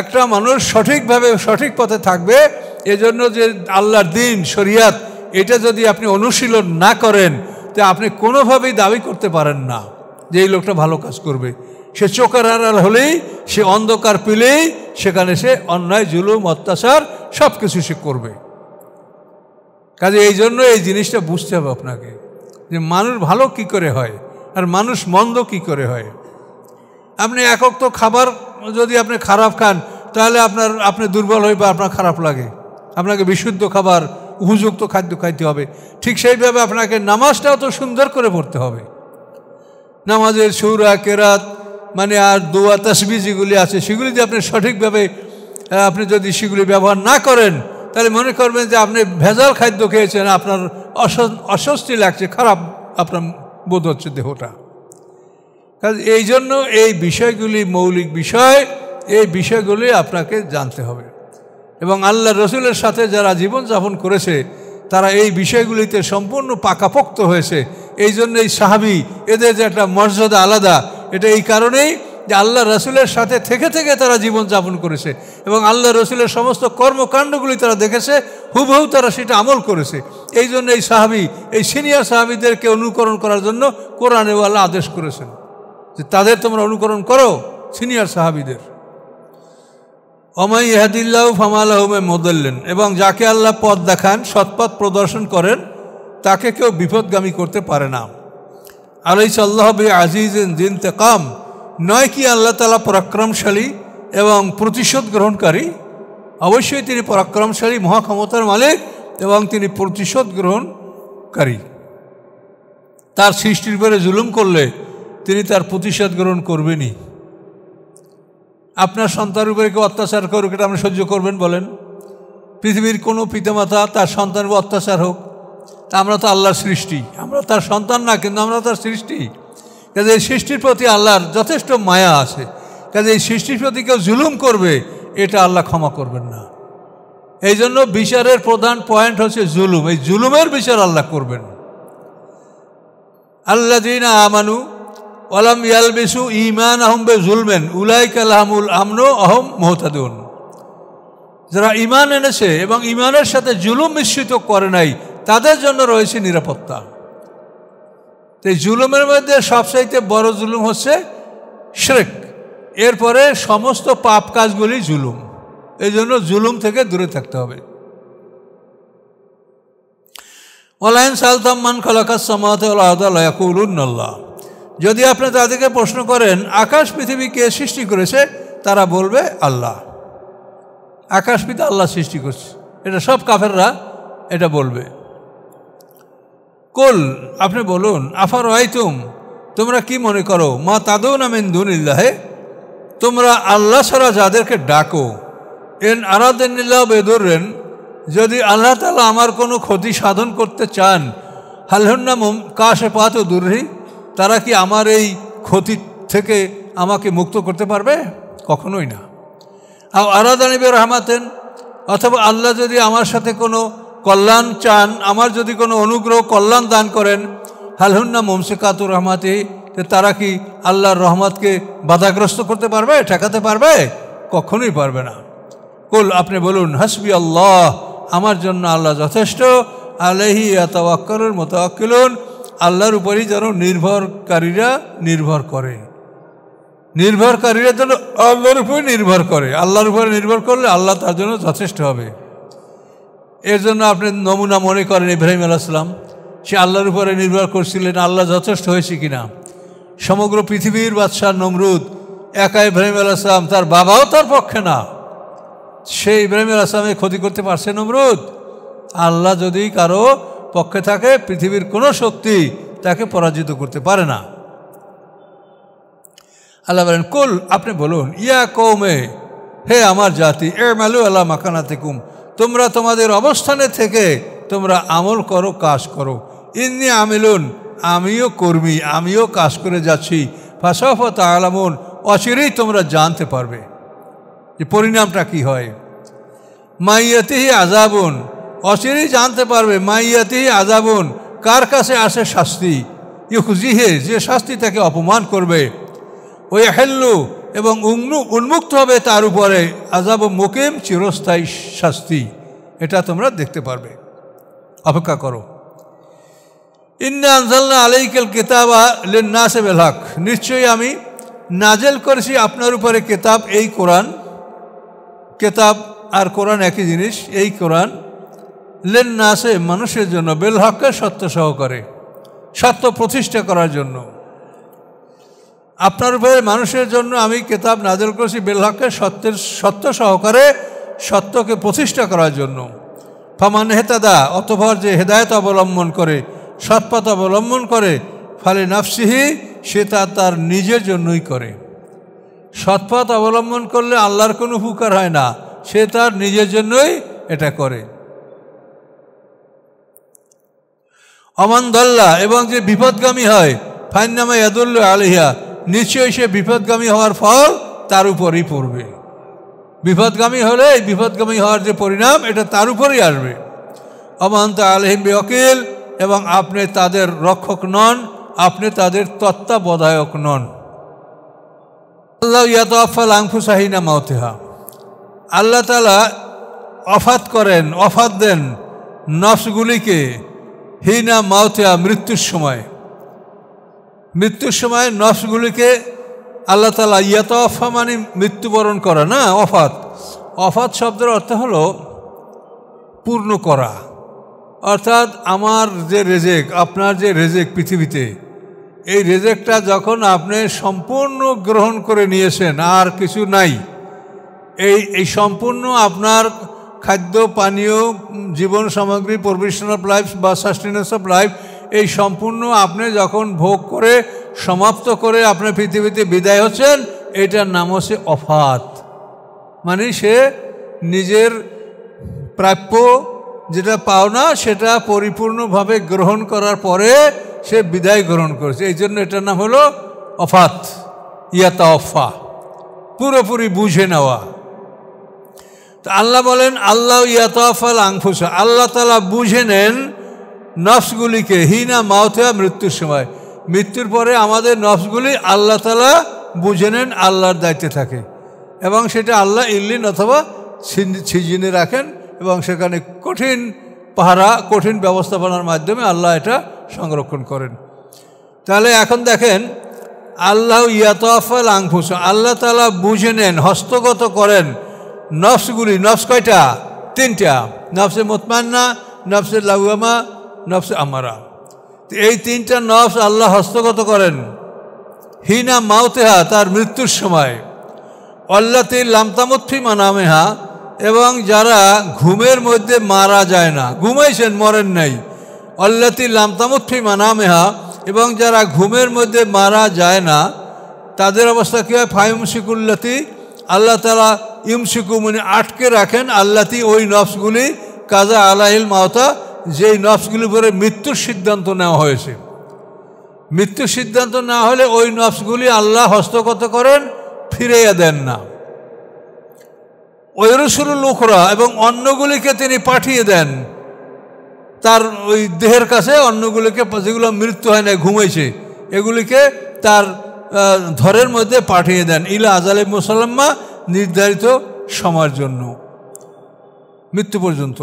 Speaker 1: একটা মানুষ সঠিকভাবে সঠিক পথে থাকবে, এজন্য যে আল্লাহর দিন শরিয়াত এটা যদি আপনি অনুশীলন না করেন তো আপনি কোনোভাবেই দাবি করতে পারেন না যে এই লোকটা ভালো কাজ করবে। সে চোখের আড়াল হলেই, সে অন্ধকার পেলেই সেখানে সে অন্যায় জুলুম অত্যাচার সব কিছু সে করবে। কাজে এই জন্য এই জিনিসটা বুঝতে হবে আপনাকে যে মানুষ ভালো কি করে হয় আর মানুষ মন্দ কি করে হয়। আপনি একক তো খাবার যদি আপনি খারাপ খান তাহলে আপনি দুর্বল হয়ে বা আপনার খারাপ লাগে। আপনাকে বিশুদ্ধ খাবার উপযুক্ত খাদ্য খাইতে হবে। ঠিক সেইভাবে আপনাকে নামাজটাও তো সুন্দর করে পড়তে হবে। নামাজের সূরা কেরাত মানে আর দোয়া তাসবিহ যেগুলি আছে সেগুলি যদি আপনি সঠিকভাবে আপনি যদি সেগুলি ব্যবহার না করেন তাহলে মনে করবেন যে আপনি ভেজাল খাদ্য খেয়েছেন, আপনার অস্বস্তি লাগছে, খারাপ আপনার বোধ হচ্ছে দেহটা। কাজে এই জন্য এই বিষয়গুলি মৌলিক বিষয়, এই বিষয়গুলি আপনাকে জানতে হবে। এবং আল্লাহ রসুলের সাথে যারা জীবনযাপন করেছে তারা এই বিষয়গুলিতে সম্পূর্ণ পাকাপোক্ত হয়েছে। এই জন্য এই সাহাবী এদের যে একটা মর্যাদা আলাদা, এটা এই কারণেই যে আল্লাহ রসুলের সাথে থেকে থেকে তারা জীবনযাপন করেছে এবং আল্লাহ রসুলের সমস্ত কর্মকাণ্ডগুলি তারা দেখেছে, হুবহু তারা সেটা আমল করেছে। এই জন্য এই সাহাবী, এই সিনিয়র সাহাবীদেরকে অনুকরণ করার জন্য কোরআনে আল্লাহ আদেশ করেছেন যে তাদের তোমরা অনুকরণ করো, সিনিয়র সাহাবীদের। ওমাই ইয়াহদিল্লাহু ফামা লাহু মিন মুদিল্লিন, এবং যাকে আল্লাহ পথ দেখান, সৎপথ প্রদর্শন করেন, তাকে কেউ বিপদগামী করতে পারে না। আলাইসা আল্লাহু বিআজিজিন যিন ইন্তিকাম, নয় কি আল্লাহ তাআলা পরাক্রমশালী এবং প্রতিশোধ গ্রহণকারী? অবশ্যই তিনি পরাক্রমশালী, মহাক্ষমতার মালিক এবং তিনি প্রতিশোধ গ্রহণকারী। তার সৃষ্টির উপরে জুলুম করলে তিনি তার প্রতিশোধ গ্রহণ করবেনই। আপনার সন্তানের উপরে কেউ অত্যাচার করুক, এটা আপনি সহ্য করবেন বলেন? পৃথিবীর কোনো পিতামাতা তার সন্তানের উপর অত্যাচার হোক, তা আমরা তো আল্লাহর সৃষ্টি, আমরা তার সন্তান না, কিন্তু আমরা তার সৃষ্টি। কাজে এই সৃষ্টির প্রতি আল্লাহর যথেষ্ট মায়া আছে। কাজে এই সৃষ্টির প্রতি কেউ জুলুম করবে, এটা আল্লাহ ক্ষমা করবেন না। এই জন্য বিচারের প্রধান পয়েন্ট হচ্ছে জুলুম। এই জুলুমের বিচার আল্লাহ করবেন। আল্লাযীনা আমানু ওয়ালাম ইয়ালবিসু ঈমানাহুম বিযুলমিন উলাইকা লাহুমুল আমনু ওয়া হুম মুহতাদুন। যারা ঈমান এনেছে এবং ঈমানের সাথে জুলুম মিশ্রিত করে নাই, তাদের জন্য রয়েছে নিরাপত্তা। এই জুলুমের মধ্যে সবচাইতে বড় জুলুম হচ্ছে শিরক, এরপরে সমস্ত পাপ কাজগুলি জুলুম। এই জন্য জুলুম থেকে দূরে থাকতে হবে। ওয়ালাইন সালতাম মান খালাকাস সামাওয়াতি ওয়াল আরদা লা ইয়াকুলুনা আল্লাহ, যদি আপনি তাদেরকে প্রশ্ন করেন আকাশ পৃথিবী কে সৃষ্টি করেছে, তারা বলবে আল্লাহ। আকাশ পৃথিবী আল্লাহ সৃষ্টি করছে, এটা সব কাফেররা এটা বলবে। কুল, আপনি বলুন, আফারাআইতুম, তোমরা কি মনে করো, মা তাদউনা মিন দুনিল্লাহি, তোমরা আল্লাহ ছাড়া যাদেরকে ডাকো, ইন আরাদানিল্লাহু বিদুররিন, যদি আল্লাহ তাআলা আমার কোনো ক্ষতি সাধন করতে চান, হাল হুন্না কাশিফাতু দুররি, তারা কি আমার এই ক্ষতি থেকে আমাকে মুক্ত করতে পারবে? কখনোই না। আও আরাদানি বিরহমাতিন, অথবা আল্লাহ যদি আমার সাথে কোনো কল্যাণ চান, আমার যদি কোনো অনুগ্রহ কল্যাণ দান করেন, হাল হুন্না মুমসিকাতু রহমাতি, তারা কি আল্লাহর রহমতকে বাধাগ্রস্ত করতে পারবে, ঠেকাতে পারবে? কখনোই পারবে না। কুল, আপনি বলুন, হাসবি আল্লাহ, আমার জন্য আল্লাহ যথেষ্ট, আলাইহি ইয়াতাওয়াক্কালুল মুতাওয়াক্কিলুন, আল্লাহর উপরই যেন নির্ভরকারীরা নির্ভর করে। নির্ভরকারীরা যেন আল্লাহর উপরে নির্ভর করে। আল্লাহর উপরে নির্ভর করলে আল্লাহ তার জন্য যথেষ্ট হবে। এর জন্য আপনি নমুনা মনে করেন ইব্রাহিম আলাইহিস সালাম, সে আল্লাহর উপরে নির্ভর করছিলেন, আল্লাহ যথেষ্ট হয়েছে কিনা? সমগ্র পৃথিবীর বাদশাহ নমরুদ একা ইব্রাহিম আলাইহিস সালাম, তার বাবাও তার পক্ষে না, সে ইব্রাহিম আলাইহিস সালামের ক্ষতি করতে পারছে নমরুদ? আল্লাহ যদি কারো পক্ষে থাকে পৃথিবীর কোনো শক্তি তাকে পরাজিত করতে পারে না। আল্লাহ বলেন, কুল, আপনি বলুন, ইয়া কওমে, হে আমার জাতি, ইমালু আলা মাকানাতিকুম, তোমরা তোমাদের অবস্থানে থেকে তোমরা আমল করো, কাজ করো। ইন্নী আমিলুন, আমিও কর্মী, আমিও কাজ করে যাচ্ছি। ফাসাউফা তা'লামুন, অচিরেই তোমরা জানতে পারবে যে পরিণামটা কি হয়। মাইয়াতিহি আযাবুন, অচিরেই জানতে পারবে, মাইয়াতিহি আযাবুন, কার কাছে আসে শাস্তি, ইউখজিহি, যে শাস্তি তাকে অপমান করবে, ওই হেল্লু, এবং উন্মুক্ত হবে তার উপরে আযাব মুকিম, চিরস্থায়ী শাস্তি। এটা তোমরা দেখতে পারবে, অপেক্ষা করো। ইন্না আনজালনা আলাইকাল কিতাবা লিন-নাসি বিল হক, নিশ্চয়ই আমি নাজেল করেছি আপনার উপরে কিতাব, এই কোরআন। কিতাব আর কোরআন একই জিনিস। এই কোরআন লিন-নাসি, মানুষের জন্য, বিল হককে, সত্য সহকারে, সত্য প্রতিষ্ঠা করার জন্য। আপনার উপরে মানুষের জন্য আমি কিতাব নাজেল করেছি বিল হককে, সত্য সহকারে, সত্যকে প্রতিষ্ঠা করার জন্য। ফামান ইহতাদা, অতঃপর যে হেদায়েত অবলম্বন করে, সৎপথ অবলম্বন করে, ফালি নাফসিহি, সে তার নিজের জন্যই করে। সৎপথ অবলম্বন করলে আল্লাহর কোনো উপকার হয় না, সে তার নিজের জন্যই এটা করে। অমান দল্লা, এবং যে বিপদগামী হয়, ফাইন্নামা ইয়াদুল্লু আলাইহা, নিশ্চয়ই সে বিপদগামী হওয়ার ফল তার উপরই পড়বে। বিপদগামী হলে এই বিপদগামী হওয়ার যে পরিণাম, এটা তার উপরেই আসবে। অমান্ত আলাইহিম বিওয়াকিল, এবং আপনি তাদের রক্ষক নন, আপনি তাদের তত্ত্বাবধায়ক নন। আল্লাহ ইয়াতাওয়াফাল আনফুসা হিনা মাউতিহা, আল্লাহ তাআলা অফাত দেন নফসগুলিকে, হিনা মাউতিহা, মৃত্যুর সময়। মৃত্যুর সময় নফসগুলিকে আল্লাহ তাআলা, ইয়াতাওয়াফা মানে মৃত্যুবরণ করা না, অফাত শব্দের অর্থ হলো পূর্ণ করা। অর্থাৎ আমার যে রেজেক, আপনার যে রেজেক পৃথিবীতে, এই রেজেকটা যখন আপনি সম্পূর্ণ গ্রহণ করে নিয়েছেন, আর কিছু নাই, এই সম্পূর্ণ আপনার খাদ্য, পানীয়, জীবন সামগ্রী, প্রভিশন অফ লাইফ বা সাস্টেনেন্স অফ লাইফ, এই সম্পূর্ণ আপনি যখন ভোগ করে সমাপ্ত করে আপনি পৃথিবীতে বিদায় হচ্ছেন, এটার নাম হচ্ছে অফাত। মানে সে নিজের প্রাপ্য যেটা পাওনা সেটা পরিপূর্ণভাবে গ্রহণ করার পরে সে বিদায় গ্রহণ করেছে, এই জন্য এটার নাম হলো অফাত, ইয়াতাওয়াফা, পুরোপুরি বুঝে নেওয়া। তো আল্লাহ বলেন, আল্লাহ ইয়াতাওয়াফাল আনফুসা, আল্লাহ তাআলা বুঝে নেন নফসগুলিকে, হিনা মাউতিহা, মৃত্যুর সময়। মৃত্যুর পরে আমাদের নফসগুলি আল্লাহ তাআলা বুঝে নেন, আল্লাহর দায়িত্বে থাকে, এবং সেটা আল্লাহ ইল্লিন অথবা ছিজিনে রাখেন, এবং সেখানে কঠিন পাহারা, কঠিন ব্যবস্থাপনার মাধ্যমে আল্লাহ এটা সংরক্ষণ করেন। তাহলে এখন দেখেন, আল্লাহ ইয়াতাওয়াফাল আনফুসা, আল্লাহ তাআলা বুঝে নেন, হস্তগত করেন নফসগুলি। নফস কয়টা? তিনটা, নফসে মুতমাইন্না, নফসে লাওয়ামা, নফসে আমারা। এই তিনটা নফস আল্লাহ হস্তগত করেন হিনা মাউতিহা, তার মৃত্যুর সময়। আল্লাতী লাম তামুত ফি মানামিহা, এবং যারা ঘুমের মধ্যে মারা যায় না, ঘুমাইছেন মরেন নাই। আল্লাতী লাম তামুত ফি মানামিহা, এবং যারা ঘুমের মধ্যে মারা যায় না, তাদের অবস্থা কী হয়? ফায়ুমসিকুল্লাতি, আল্লাহ তাআলা ইউমসিকু মানে আটকে রাখেন, আল্লাতি ওই নফসগুলি, কাজা আলাইহিল মাউতা, যেই নফসগুলির উপরে মৃত্যুর সিদ্ধান্ত নেওয়া হয়েছে। মৃত্যুর সিদ্ধান্ত না হলে ওই নফসগুলি আল্লাহ হস্তগত করেন, ফিরাইয়া দেন না। ওই রসুলুল উখরা, এবং অন্যগুলিকে তিনি পাঠিয়ে দেন তার ওই দেহের কাছে, অন্যগুলিকে, যেগুলো মৃত্যু হয় না, ঘুমাইছে, এগুলিকে তার ধরের মধ্যে পাঠিয়ে দেন, ইলা আজালে মুসাল্লাম্মা, নির্ধারিত সময়ের জন্য, মৃত্যু পর্যন্ত।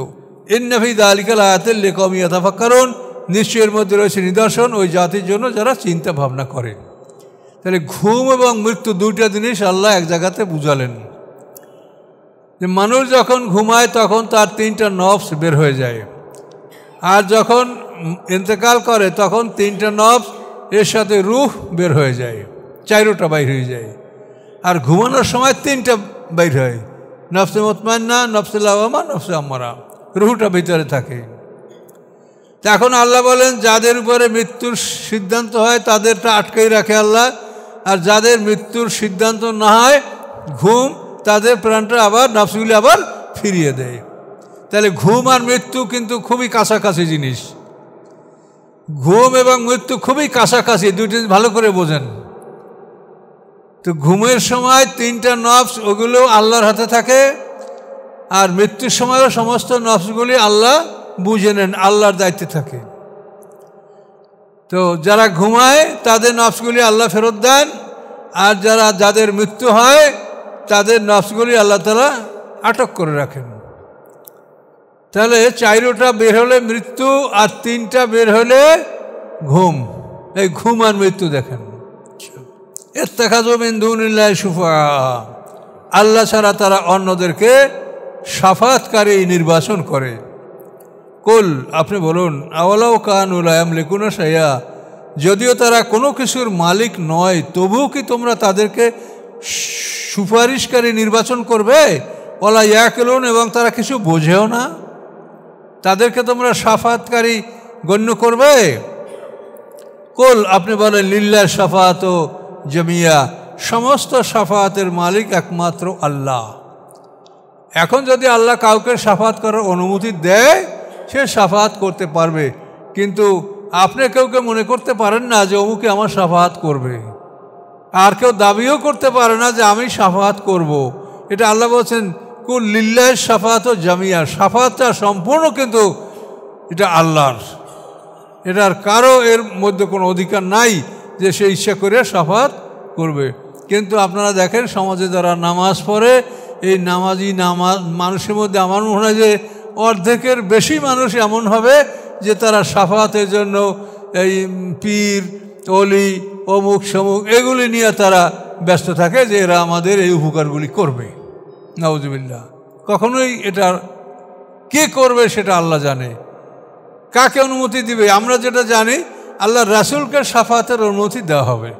Speaker 1: ইন্না ফি যালিকা লাআয়াতিন লিকাওমিন ইয়াতাফাক্কারুন, নিশ্চয়ের মধ্যে রয়েছে নিদর্শন ওই জাতির জন্য যারা চিন্তা ভাবনা করে। তাহলে ঘুম এবং মৃত্যু দুইটা জিনিস আল্লাহ এক জায়গাতে বুঝালেন, যে মানুষ যখন ঘুমায় তখন তার তিনটা নফস বের হয়ে যায়, আর যখন ইন্তেকাল করে তখন তিনটা নফস এর সাথে রূহ বের হয়ে যায়, চারোটা বাইর হয়ে যায়। আর ঘুমানোর সময় তিনটা বাইর হয়, নফসে মুতমাইন্না, নফসে লাওয়ামা, নফসে আম্মারা, রুহটা ভিতরে থাকে। এখন আল্লাহ বলেন যাদের উপরে মৃত্যুর সিদ্ধান্ত হয় তাদেরটা আটকেই রাখে আল্লাহ, আর যাদের মৃত্যুর সিদ্ধান্ত না হয় ঘুম, তাদের প্রাণটা আবার নফসগুলি আবার ফিরিয়ে দেয়। তাহলে ঘুম আর মৃত্যু কিন্তু খুবই কাছাকাছি জিনিস। ঘুম এবং মৃত্যু খুবই কাছাকাছি, দুটি ভালো করে বোঝেন। তো ঘুমের সময় তিনটা নফস ওগুলো আল্লাহর হাতে থাকে, আর মৃত্যুর সময়ও সমস্ত নফসগুলি আল্লাহ বুঝে নেন, আল্লাহর দায়িত্বে থাকে। তো যারা ঘুমায় তাদের নফসগুলি আল্লাহ ফেরত দেন, আর যাদের মৃত্যু হয় তাদের নফসগুলি আল্লাহ তাআলা আটক করে রাখেন। তাহলে 4টা বের হলে মৃত্যু, আর 3টা বের হলে ঘুম। এই ঘুম আর মৃত্যু দেখেন। ইত্তাখাযু মিন দুনিল্লাহি শুফাআ, আল্লাহ ছাড়া তারা অন্যদেরকে শাফাতকারী নির্বাচন করে। কুল, আপনি বলুন, আওয়ালাউ কানু লা ইয়ামলিকুনা শাইআ, যদিও তারা কোনো কিছুর মালিক নয় তবুও কি তোমরা তাদেরকে সুপারিশকারী নির্বাচন করবে? ওয়ালা ইয়াকিলুন, এবং তারা কিছু বোঝেও না, তাদেরকে তোমরা শাফাতকারী গণ্য করবে? কুল, আপনি বলেন, লিল্লাহ শাফাত জামিয়া, সমস্ত শাফাতের মালিক একমাত্র আল্লাহ। এখন যদি আল্লাহ কাউকে শাফাত করার অনুমতি দেয় সে শাফাত করতে পারবে, কিন্তু আপনি কেউকে মনে করতে পারেন না যে অমুকে আমার শাফাত করবে, আর কেউ দাবিও করতে পারে না যে আমি শাফাত করব। এটা আল্লাহ বলছেন কুল লিল্লাহ শাফাত জামিয়া, শাফাতটা সম্পূর্ণ কিন্তু এটা আল্লাহর, এটার কারো এর মধ্যে কোনো অধিকার নাই যে সে ইচ্ছা করে শাফাত করবে। কিন্তু আপনারা দেখেন সমাজে যারা নামাজ পড়ে, এই নামাজি মানুষের মধ্যে আমার মনে হয় যে অর্ধেকের বেশি মানুষ এমন হবে যে তারা শাফাতের জন্য এই পীর, অলি, অমুক সমুক এগুলি নিয়ে তারা ব্যস্ত থাকে যে এরা আমাদের এই উপকারগুলি করবে। নাউজুবিল্লাহ। কখনোই এটা কে করবে সেটা আল্লাহ জানে, কাকে অনুমতি দিবে। আমরা যেটা জানি আল্লাহ রাসূলকে শাফাতের অনুমতি দেওয়া হবে।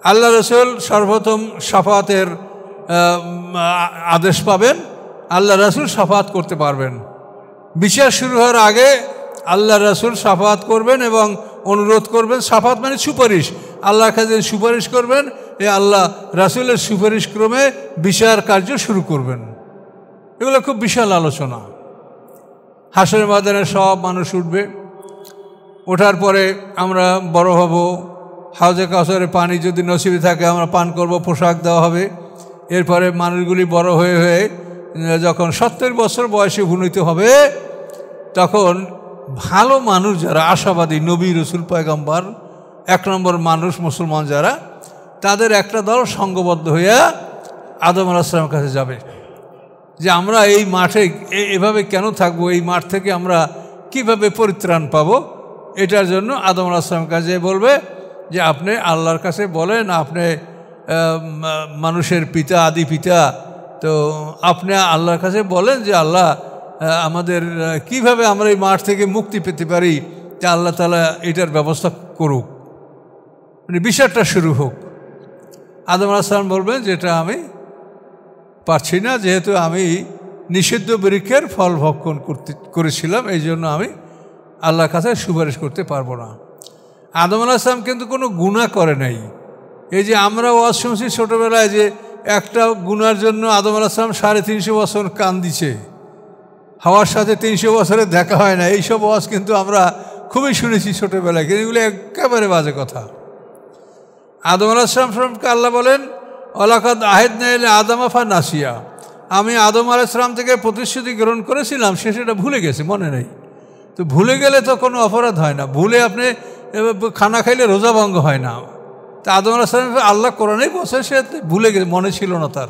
Speaker 1: আল্লাহ রাসূল সর্বপ্রথম শাফাতের আদেশ পাবেন, আল্লাহ রাসূল শাফাত করতে পারবেন। বিচার শুরু হওয়ার আগে আল্লাহ রাসূল শাফাত করবেন এবং অনুরোধ করবেন। শাফাত মানে সুপারিশ, আল্লাহর কাছে সুপারিশ করবেন, এ আল্লাহ রাসূলের সুপারিশ ক্রমে বিচার কার্য শুরু করবেন। এগুলো খুব বিশাল আলোচনা। হাসরের ময়দানে সব মানুষ উঠবে, ওঠার পরে আমরা বড় হব, হাউজে কাউসারে পানি যদি নসিবে থাকে আমরা পান করব, পোশাক দেওয়া হবে। এরপরে মানুষগুলি বড় হয়ে হয়ে যখন 70 বছর বয়সে উপনীত হবে তখন ভালো মানুষ যারা আশাবাদী, নবী রসুল পয়গম্বর 1 নম্বর মানুষ মুসলমান যারা, তাদের একটা দল সঙ্গবদ্ধ হইয়া আদম আলাইহিস সালামের কাছে যাবে যে আমরা এই মাঠে এভাবে কেন থাকবো, এই মাঠ থেকে আমরা কিভাবে পরিত্রাণ পাব। এটার জন্য আদম আলাইহিস সালামের কাছে বলবে যে আপনি আল্লাহর কাছে বলেন, আপনি মানুষের পিতা, আদি পিতা, তো আপনি আল্লাহর কাছে বলেন যে আল্লাহ আমাদের কিভাবে আমরা এই মাঠ থেকে মুক্তি পেতে পারি, তা আল্লাহ তাআলা এটার ব্যবস্থা করুক, মানে বিচারটা শুরু হোক। আদম আলাইহিস সালাম বলবেন যেটা আমি পারছি না, যেহেতু আমি নিষিদ্ধ বৃক্ষের ফল ভক্ষণ করেছিলাম, এই জন্য আমি আল্লাহর কাছে সুপারিশ করতে পারবো না। আদম আলাইহিস সালাম কিন্তু কোনো গুনাহ করে নাই। এই যে আমরা ওয়াজ শুনছি ছোটোবেলায় যে একটা গুনার জন্য আদম আলাইহিস সালাম 350 বছর কান্দিছে, হাওয়ার সাথে 300 বছরের দেখা হয় না, এইসব ওয়াজ কিন্তু আমরা খুবই শুনেছি ছোটোবেলায়, কিন্তু এগুলো একেবারে বাজে কথা। আদম আলাইহিস সালামকে আল্লাহ বলেন ওয়ালাকাদ আহাদনা ইলা আদমা ফানাসিয়া, আমি আদম আলাইহিস সালাম থেকে প্রতিশ্রুতি গ্রহণ করেছিলাম, সে সেটা ভুলে গেছে, মনে নেই। তো ভুলে গেলে তো কোনো অপরাধ হয় না, ভুলে আপনি খানা খাইলে রোজা ভঙ্গ হয় না। তা আদম আলাইহিস সালাম আল্লাহ কোরআনেই বলছে সে ভুলে গেছে, মনে ছিল না তার।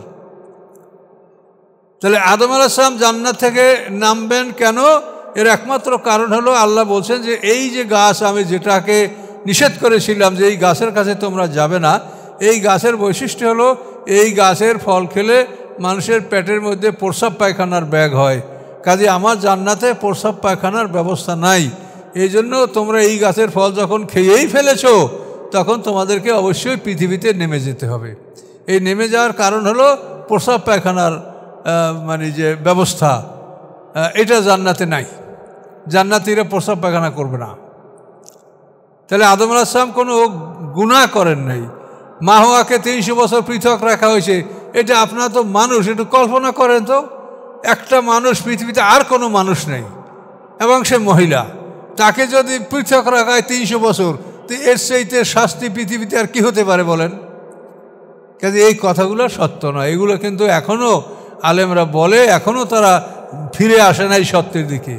Speaker 1: তাহলে আদম আলাইহিস সালাম জান্নাত থেকে নামবেন কেন, এর একমাত্র কারণ হলো আল্লাহ বলছেন যে এই যে গাছ আমি যেটাকে নিষেধ করেছিলাম যে এই গাছের কাছে তোমরা যাবে না, এই গাছের বৈশিষ্ট্য হলো এই গাছের ফল খেলে মানুষের পেটের মধ্যে প্রস্রাব পায়খানার ব্যাগ হয়, কাজে আমার জান্নাতে প্রস্রাব পায়খানার ব্যবস্থা নাই। এই জন্য তোমরা এই গাছের ফল যখন খেয়েই ফেলেছো তখন তোমাদেরকে অবশ্যই পৃথিবীতে নেমে যেতে হবে। এই নেমে যাওয়ার কারণ হলো প্রস্রাব পায়খানার মানে যে ব্যবস্থা, এটা জান্নাতে নাই। জান্নাতীরা প্রস্রাব পায়খানা করবে না। তাহলে আদম আলাইহিস সালাম কোনো গুনাহ করেন নাই। মা হাওয়াকে 300 বছর পৃথক রাখা হয়েছে। এটা আপনারা তো মানুষ, একটু কল্পনা করেন তো, একটা মানুষ পৃথিবীতে, আর কোনো মানুষ নেই, এবং সে মহিলা, তাকে যদি পৃথক রাখা হয় 300 বছর, তো এর চাইতে শাস্তি পৃথিবীতে আর কি হতে পারে বলেন? কাজে এই কথাগুলো সত্য নয়। এগুলো কিন্তু এখনও আলেমরা বলে, এখনও তারা ফিরে আসে নাই সত্যের দিকে।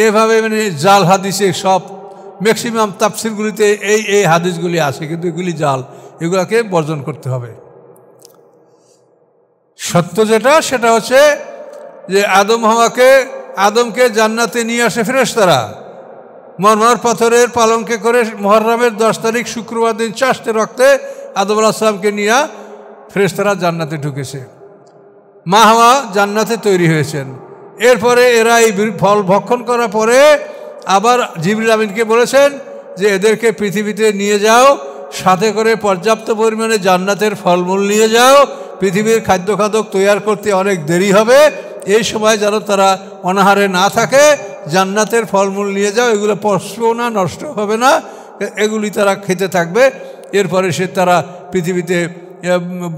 Speaker 1: এভাবে মানে জাল হাদিসে সব ম্যাক্সিমাম তাফসিরগুলিতে এই হাদিসগুলি আসে, কিন্তু এগুলি জাল, এগুলোকে বর্জন করতে হবে। সত্য যেটা, সেটা হচ্ছে যে আদমকে জান্নাতে নিয়ে আসে ফেরেশতারা মরমর পাথরের পালঙ্কে করে। মুহররমের 10 তারিখ শুক্রবার দিন চাষতে রক্তে আদম আলাইহিস সালামকে নিয়ে ফেরেশতারা জান্নাতে ঢুকেছে। মা হাওয়া জান্নাতে তৈরি হয়েছেন। এরপরে এরা এই ফল ভক্ষণ করার পরে আবার জিবরিল আমিনকে বলেছেন যে এদেরকে পৃথিবীতে নিয়ে যাও, সাথে করে পর্যাপ্ত পরিমাণে জান্নাতের ফলমূল নিয়ে যাও, পৃথিবীর খাদ্য খাদক তৈরি করতে অনেক দেরি হবে, এই সময় যেন তারা অনাহারে না থাকে, জান্নাতের ফলমূল নিয়ে যাও, এগুলো পচবেও না, নষ্ট হবে না, এগুলি তারা খেতে থাকবে। এরপরে তারা পৃথিবীতে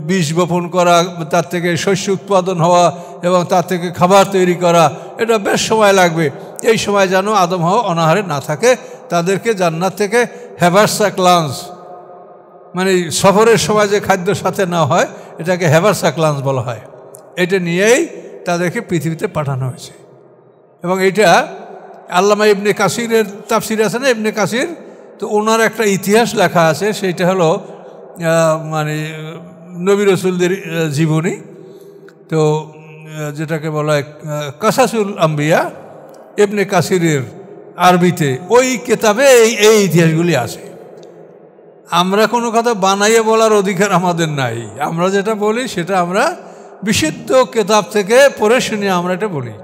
Speaker 1: বীজ বপন করা, তার থেকে শস্য উৎপাদন হওয়া এবং তার থেকে খাবার তৈরি করা, এটা বেশ সময় লাগবে। এই সময় যেন আদম হাওয়া অনাহারে না থাকে, তাদেরকে জান্নাত থেকে হ্যাভারসাক লাঞ্চ, মানে সফরের সময় যে খাদ্য সাথে না হয়, এটাকে হ্যাভারসাক লাঞ্চ বলা হয়, এটা নিয়েই তাদেরকে পৃথিবীতে পাঠানো হয়েছে। এবং এটা আল্লামা ইবনে কাসিরের তাফসির আছে না, ইবনে কাসির, তো ওনার একটা ইতিহাস লেখা আছে, সেইটা হলো মানে নবী রাসূলদের জীবনী, তো যেটাকে বলা হয় কাসাসুল আম্বিয়া, ইবনে কাসিরের আরবিতে ওই কেতাবে এই ইতিহাসগুলি আছে। আমরা কোনো কথা বানাইয়ে বলার অধিকার আমাদের নাই। আমরা যেটা বলি সেটা আমরা বিশুদ্ধ কেতাব থেকে পড়ে শুনে আমরা এটা বলি,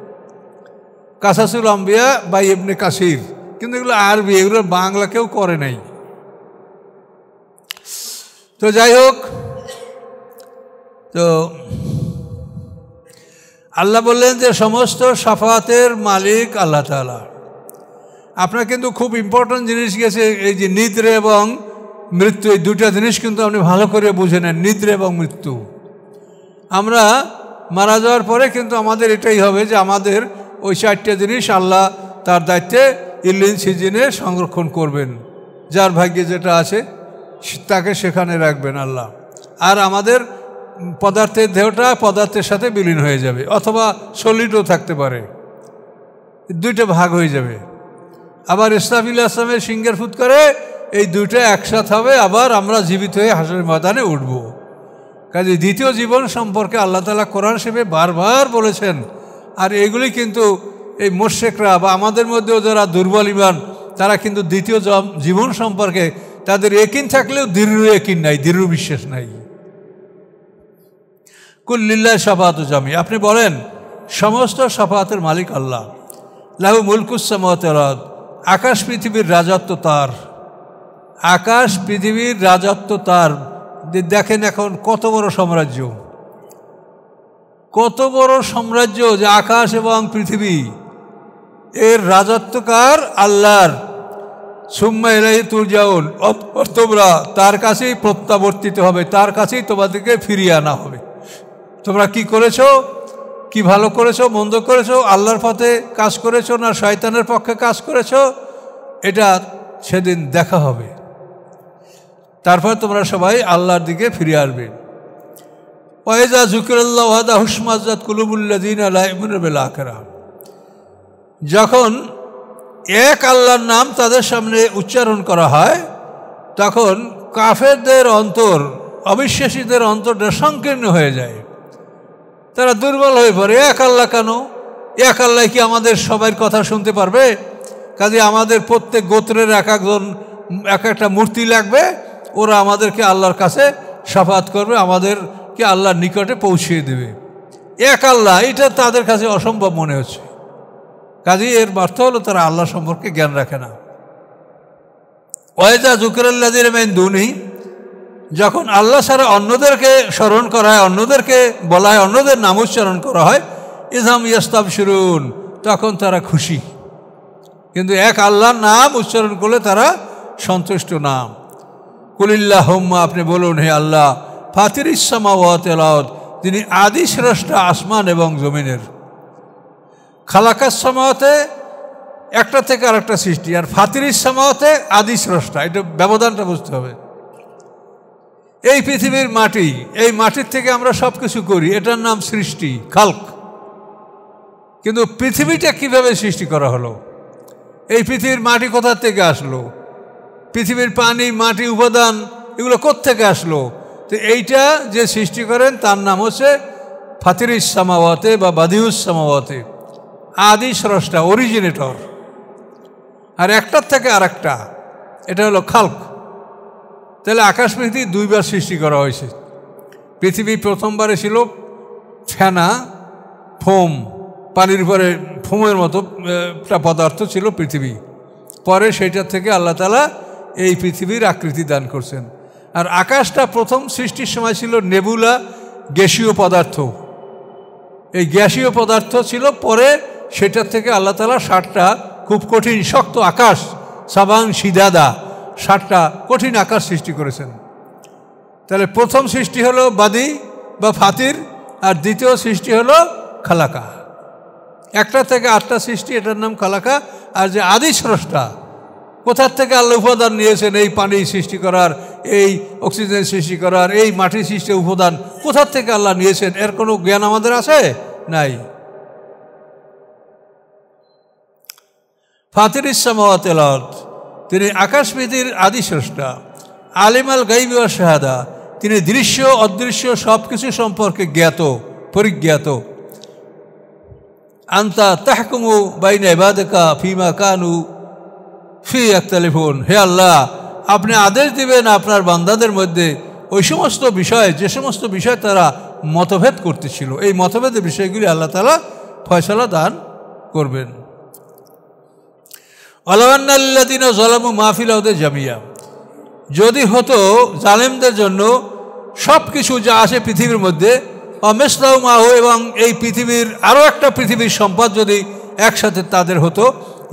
Speaker 1: কাসাসুল আম্বিয়া বা ইবনে কাসির। কিন্তু এগুলো আরবি, এগুলো বাংলা কেউ করে নাই। তো যাই হোক, তো আল্লাহ বললেন যে সমস্ত শাফাতের মালিক আল্লাহ তাআলা। আপনার কিন্তু খুব ইম্পর্ট্যান্ট জিনিস গেছে, এই যে নিদ্রা এবং মৃত্যু, এই দুটা জিনিস কিন্তু আপনি ভালো করে বুঝে নেন, নিদ্রা এবং মৃত্যু। আমরা মারা যাওয়ার পরে কিন্তু আমাদের এটাই হবে যে আমাদের ওই 4টে জিনিস আল্লাহ তার দায়িত্বে ইল্লিন সিজিনে সংরক্ষণ করবেন। যার ভাগ্যে যেটা আছে তাকে সেখানে রাখবেন আল্লাহ। আর আমাদের পদার্থের দেহটা পদার্থের সাথে বিলীন হয়ে যাবে, অথবা সলিডও থাকতে পারে, দুইটা ভাগ হয়ে যাবে। আবার ইসরাফিল আসলামের সিংহের ফুৎ করে এই দুইটা একসাথে হবে, আবার আমরা জীবিত হয়ে হাসরের ময়দানে উঠব। কাজে দ্বিতীয় জীবন সম্পর্কে আল্লাহ তাআলা কোরআন শরীফে বারবার বলেছেন। আর এগুলি কিন্তু এই মুশরিকরা বা আমাদের মধ্যেও যারা দুর্বল ঈমান, তারা কিন্তু দ্বিতীয় জীবন সম্পর্কে তাদের ইয়াকিন থাকলেও দৃঢ় ইয়াকিন নাই, দৃঢ় বিশ্বাস নাই। কুল লিল্লাহি শাফাআতু জামি, আপনি বলেন সমস্ত শাফাআতের মালিক আল্লাহ। লাহু মুলকুস সামাওয়াতি ওয়াল আরদ, আকাশ পৃথিবীর রাজত্ব তার, আকাশ পৃথিবীর রাজত্ব তার। দেখেন এখন কত বড় সাম্রাজ্য, কত বড় সাম্রাজ্য যে আকাশ এবং পৃথিবী, এর রাজত্বকার আল্লাহর। সুম্মা ইলাইহি তুরজাউন, তোমরা তার কাছেই প্রত্যাবর্তিত হবে, তার কাছেই তোমাদেরকে ফিরিয়ে আনা হবে। তোমরা কি করেছো, কি ভালো করেছো, মন্দ করেছো, আল্লাহর পথে কাজ করেছো না শয়তানের পক্ষে কাজ করেছো, এটা সেদিন দেখা হবে। তারপর তোমরা সবাই আল্লাহর দিকে ফিরে আসবে। ওয়াইজা যুকিরাল্লাহু ওয়াহদাহু ইশমাআজ্জাত কুলুবুল্লাযিনা লা ইউমিনুনা বিল আখিরাহ, যখন এক আল্লাহর নাম তাদের সামনে উচ্চারণ করা হয়, তখন কাফেরদের অন্তর, অবিশ্বাসীদের অন্তরটা সংকীর্ণ হয়ে যায়, তারা দুর্বল হয়ে পড়ে। এক আল্লাহ কেন? এক আল্লাহ কি আমাদের সবার কথা শুনতে পারবে? কাজে আমাদের প্রত্যেক গোত্রের এক একটা মূর্তি লাগবে, ওরা আমাদেরকে আল্লাহর কাছে শাফাত করবে, আমাদেরকে আল্লাহর নিকটে পৌঁছিয়ে দেবে। এক আল্লাহ, এটা তাদের কাছে অসম্ভব মনে হচ্ছে। কাজে এর অর্থ হলো তারা আল্লাহ সম্পর্কে জ্ঞান রাখে না। ওয়াইজা যুকিরাল্লাযিনা মিন দুনিহি, যখন আল্লাহ ছাড়া অন্যদেরকে স্মরণ করা হয়, অন্যদেরকে বলা হয়, অন্যদের নাম উচ্চারণ করা হয়, ইযহাম ইয়াস্তাবশিরুন, তখন তারা খুশি। কিন্তু এক আল্লাহর নাম উচ্চারণ করলে তারা সন্তুষ্ট নাম। কুলিল্লাহুম্মা, আপনি বলুন হে আল্লাহ, ফাতিরিস সামাওয়াতি ওয়াল আরদ, তিনি আদি স্রষ্টা আসমান এবং জমিনের। খালাকাস সামাওয়াতে একটা থেকে আরেকটা সৃষ্টি, আর ফাতিরিস সামাওয়াতে আদি স্রষ্টা, এটা ব্যবধানটা বুঝতে হবে। এই পৃথিবীর মাটি, এই মাটির থেকে আমরা সব কিছু করি, এটার নাম সৃষ্টি, খালক। কিন্তু পৃথিবীটা কিভাবে সৃষ্টি করা হলো? এই পৃথিবীর মাটি কোথা থেকে আসলো? পৃথিবীর পানি, মাটি, উপাদান এগুলো কোত্থেকে আসলো? তো এইটা যে সৃষ্টি করেন তার নাম হচ্ছে ফাতিরিস সামাওয়াতে বা বাদিউস সামাওয়াতে, আদি স্রষ্টা, অরিজিনেটর। আর একটার থেকে আরেকটা, এটা হলো খালক। তাহলে আকাশ পৃথিবী দুইবার সৃষ্টি করা হয়েছে। পৃথিবী প্রথমবারে ছিল ফেনা, ফোম, পানির উপরে ফোমের মতো একটা পদার্থ ছিল পৃথিবী। পরে সেইটার থেকে আল্লাহ তাআলা এই পৃথিবীর আকৃতি দান করছেন। আর আকাশটা প্রথম সৃষ্টির সময় ছিল নেবুলা, গ্যাসীয় পদার্থ। এই গ্যাসীয় পদার্থ ছিল, পরে সেটার থেকে আল্লাহ তাআলা 7টা খুব কঠিন শক্ত আকাশ, সাবাং সিদাদা, 7টা কঠিন আকাশ সৃষ্টি করেছেন। তাহলে প্রথম সৃষ্টি হলো বাদি বা ফাতির, আর দ্বিতীয় সৃষ্টি হলো খালাকা। একটা থেকে 8টা সৃষ্টি, এটার নাম খালাকা। আর যে আদি স্রষ্টা, কোথার থেকে আল্লাহ উপাদান নিয়েছেন এই পানি সৃষ্টি করার, এই অক্সিজেন সৃষ্টি করার, এই মাটি সৃষ্টির উপাদান কোথার থেকে আল্লাহ নিয়েছেন, এর কোনো জ্ঞান আমাদের আছে? নাই। ফাতিরিস সামাওয়াতি ওয়াল আরদ, তিনি আকাশ পৃথিবীর আদি স্রষ্টা। আলিমাল গায়বি ওয়াশ শাহাদা, তিনি দৃশ্য অদৃশ্য সব কিছু সম্পর্কে জ্ঞাত, পরিজ্ঞাত। আনতা তাহকুমু বাইনা ইবাদিকা ফিমা কানু ফি ইয়াখতালিফুন, হে আল্লাহ, আপনি আদেশ দিবেন আপনার বান্দাদের মধ্যে ওই সমস্ত বিষয়, যে সমস্ত বিষয় তারা মতভেদ করতেছিল, এই মতভেদের বিষয়গুলি আল্লাহ তাআলা ফয়সালা দান করবেন। আল্লাযীনা যালামু মা ফিল আরদি জামিয়া, যদি হতো জালেমদের জন্য সব কিছু যা আছে পৃথিবীর মধ্যে, অমিসলাহু মাহু, এবং এই পৃথিবীর আরও একটা পৃথিবীর সম্পদ যদি একসাথে তাদের হতো,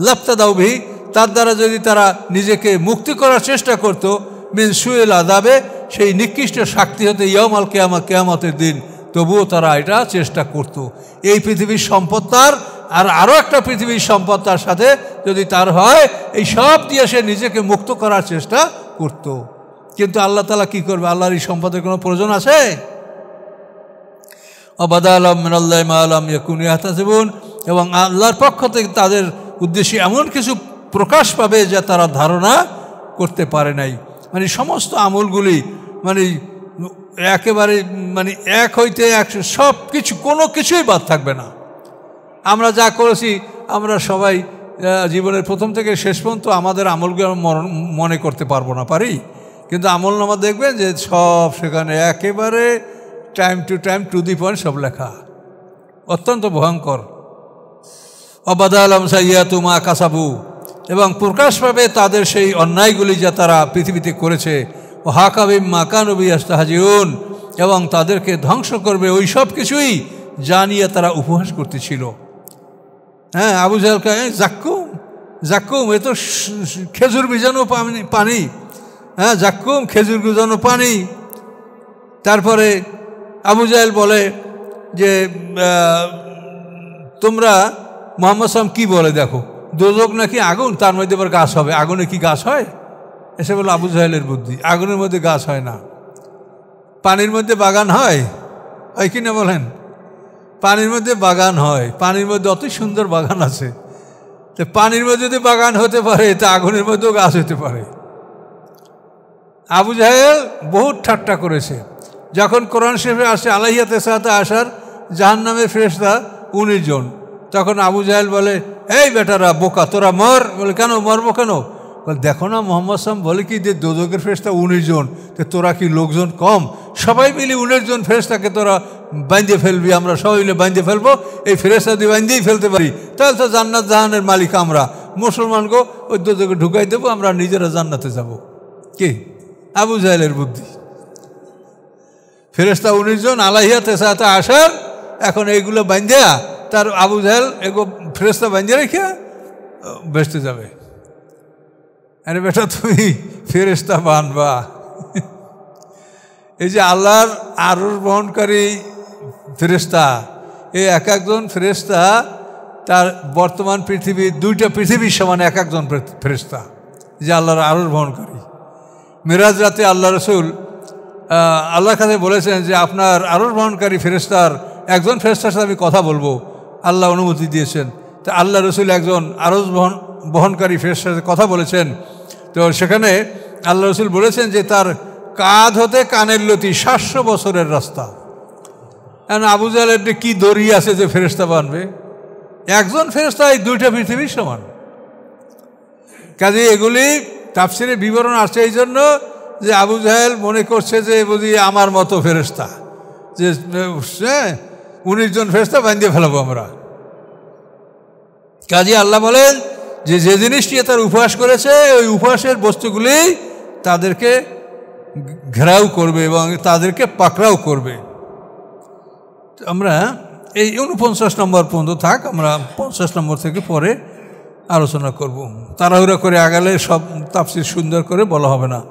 Speaker 1: লাফতাদাউ বিহি, তার দ্বারা যদি তারা নিজেকে মুক্তি করার চেষ্টা করত, মিন সুইল আযাবে, সেই নিকৃষ্ট শাস্তি হতে ইয়াউমাল কিয়ামা, কিয়ামতের দিন, তবুও তারা এটা চেষ্টা করত। এই পৃথিবীর সম্পদ তার, আর আরও একটা পৃথিবীর সম্পদ তার সাথে যদি তার হয়, এই সব দিয়ে সে নিজেকে মুক্ত করার চেষ্টা করত। কিন্তু আল্লাহ তাআলা কী করবে? আল্লাহর এই সম্পদের কোনো প্রয়োজন আছে? অবাদালাম মিনাল্লাহি মা লাম ইয়াকুনু ইয়াহতাসিবুন, এবং আল্লাহর পক্ষ থেকে তাদের উদ্দেশ্যে এমন কিছু প্রকাশ পাবে যা তারা ধারণা করতে পারে নাই। মানে সমস্ত আমলগুলি মানে একেবারে মানে এক হইতে 100, সব কিছু, কোনো কিছুই বাদ থাকবে না। আমরা যা করেছি, আমরা সবাই জীবনের প্রথম থেকে শেষ পর্যন্ত আমাদের আমলগুলো মনে করতে পারবো না, পারি? কিন্তু আমলনামা দেখবেন যে সব সেখানে একেবারে time to time, to the point সব লেখা, অত্যন্ত ভয়ঙ্কর। অবাদালাম সাইয়াতু মা কাসাবু, এবং প্রকাশ পাবে তাদের সেই অন্যায়গুলি যা তারা পৃথিবীতে করেছে। ও হাকাবিম মা কানু বিহি ইস্তাহজিউন, এবং তাদেরকে ধ্বংস করবে ওই সব কিছুই যা নিয়ে তারা উপহাস করতেছিল। হ্যাঁ, আবু জাহেলকে জাক্কুম, জাক্কুম, এ তো খেজুর ভিজানো পানি, হ্যাঁ, জাক্কুম, খেজুর ভিজানো পানি। তারপরে আবু জাহেল বলে যে তোমরা মুহাম্মদ সাল্লাল্লাহু আলাইহি ওয়াসাল্লাম কী বলে দেখো, দোজখ নাকি আগুন, তার মধ্যে আবার গাছ হবে। আগুনে কি গাছ হয়? এসে বলো আবু জাহেলের বুদ্ধি, আগুনের মধ্যে গাছ হয় না। পানির মধ্যে বাগান হয়, হয় কি না বলেন? পানির মধ্যে বাগান হয়, পানির মধ্যে অত সুন্দর বাগান আছে। তো পানির মধ্যে যদি বাগান হতে পারে, তা আগুনের মধ্যেও গাছ হতে পারে। আবু জাহেল বহুত ঠাট্টা করেছে। যখন কোরআন শরীফে আসে আলাইহিয়া তেসাআতা আশার জাহান্নামের ফেরেশতা 19 জন, তখন আবু জাহেল বলে, এই বেটারা বোকা, তোরা মর। বলে কেন মরবো কেন? বলে দেখো না মুহাম্মদ সাল্লাল্লাহু আলাইহি ওয়াসাল্লাম বলে কি যে দোজখের ফেরেশতা 19 জন, তো তোরা কি লোকজন কম? সবাই মিলে 19 জন ফেরেশতাকে তোরা বাঁধে ফেলবি, আমরা সবাই মিলে বাঁধে ফেলবো, এই ফেরেশতা দিয়ে বাঁধেই ফেলতে পারি, তাহলে তো জান্নাত জাহান্নামের মালিক আমরা। মুসলমানকে ওই দোজখে ঢুকাই দেবো, আমরা নিজেরা জান্নাতে যাব। কি আবু জাহেলের বুদ্ধি! ফেরেশতা 19 জন আলাইহা তেসাতে আসার। এখন এইগুলো বান্ধিয়া তার আবু জাহেল এগো ফেরেশতা বান্ধিয়া রেখে বেসতে যাবে। আরে বেটা তুমি ফেরেশতা বানবা। এই যে আল্লাহর আরশ বহনকারী ফেরেশতা, এই এক একজন ফেরেশতা তার বর্তমান পৃথিবীর 2টা পৃথিবীর সমান এক একজন ফেরেশতা, যে আল্লাহর আরশ বহনকারী। মেরাজ রাতে আল্লাহ রসুল আল্লাহর কাছে বলেছেন যে আপনার আরশ বহনকারী ফেরেশতার একজন ফেরেশতার সাথে আমি কথা বলবো, আল্লাহ অনুমতি দিয়েছেন। তো আল্লাহ রসুল একজন আরশ বহনকারী ফেরেশতার সাথে কথা বলেছেন। তো সেখানে আল্লাহ রসুল বলেছেন যে তার কাঁধ হতে কানের লতি 700 বছরের রাস্তা। এখন আবু জাহেলের কি দড়ি আছে যে ফেরেশতা বানবে? একজন ফেরেশতা এই 2টা পৃথিবীর সমান। কাজে এগুলি তাফসিরে বিবরণ আছে এই জন্য যে আবু জাহেল মনে করছে যে বুঝি আমার মতো ফেরেশতা, যে 19 জন ফেরেশতা বাঁধিয়ে ফেলাবো আমরা। কাজে আল্লাহ বলেন যে যে জিনিসটি তার উপহাস করেছে ওই উপহাসের বস্তুগুলি তাদেরকে ঘেরাও করবে এবং তাদেরকে পাকড়াও করবে। আমরা এই 49 নম্বর পর্যন্ত থাক, আমরা 50 নম্বর থেকে পরে আলোচনা করব। তাড়াহুড়া করে আগালে সব তাফসির সুন্দর করে বলা হবে না।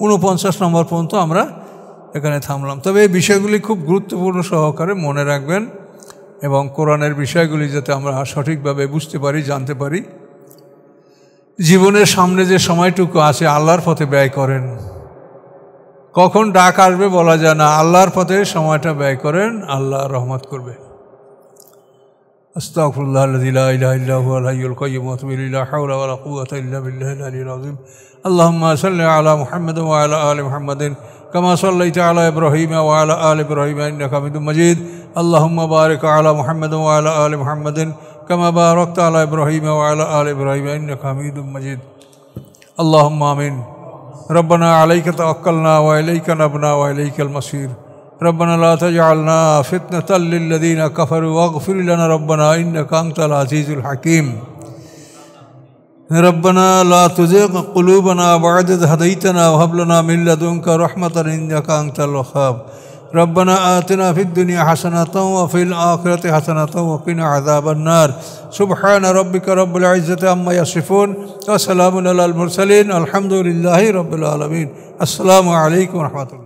Speaker 1: 49 নম্বর পর্যন্ত আমরা এখানে থামলাম। তবে এই বিষয়গুলি খুব গুরুত্বপূর্ণ সহকারে মনে রাখবেন এবং কোরআনের বিষয়গুলি যাতে আমরা সঠিকভাবে বুঝতে পারি, জানতে পারি। জীবনের সামনে যে সময়টুকু আছে আল্লাহর পথে ব্যয় করেন। কখন ডাক আসবে বলা যায় না, আল্লাহর পথে সময়টা ব্যয় করেন, আল্লাহ রহমত করবে। আস্তাগফিরুল্লাহ আল্লাযী লা ইলাহা ইল্লা হুয়াল হাইয়ুল কাইয়্যুম ওয়া আতুবু ইলাইহি লা হাওলা ওয়া লা কুওয়াতা ইল্লা বিল্লাহিল আলিয়্যিল আযীম। আল্লাহুম্মা সাল্লি আলা মুহাম্মাদ ওয়া আলা আলি মুহাম্মাদিন কামা সাল্লাইতা আলা ইব্রাহিম ওয়া আলা আলি ইব্রাহিম ইন্নাকা হামিদুম মাজিদ। আল্লাহুম্মা বারিক আলা মুহাম্মাদ ওয়া আলা আলি মুহাম্মাদিন কামা বারাকতা আলা ইব্রাহিম ওয়া আলা আলি ইব্রাহিম ইন্নাকা হামিদুম মাজিদ। আল্লাহুম্মা আমিন। ربنا عليك توكلنا وإليك نبنا وإليك المصير. ربنا لا تجعلنا فتنة للذين كفروا واغفر لنا ربنا إنك أنت العزيز الحكيم. ربنا لا تزغ قلوبنا بعد إذ هديتنا وهب لنا من لدنك رحمة إنك أنت الوهاب. ربنا آتنا في الدنيا حسنة وفي الآخرة حسنة وقنا عذاب النار. سبحان ربك رب العزة عما يصفون وسلام على المرسلين الحمد لله رب العالمين. السلام عليكم ورحمة الله.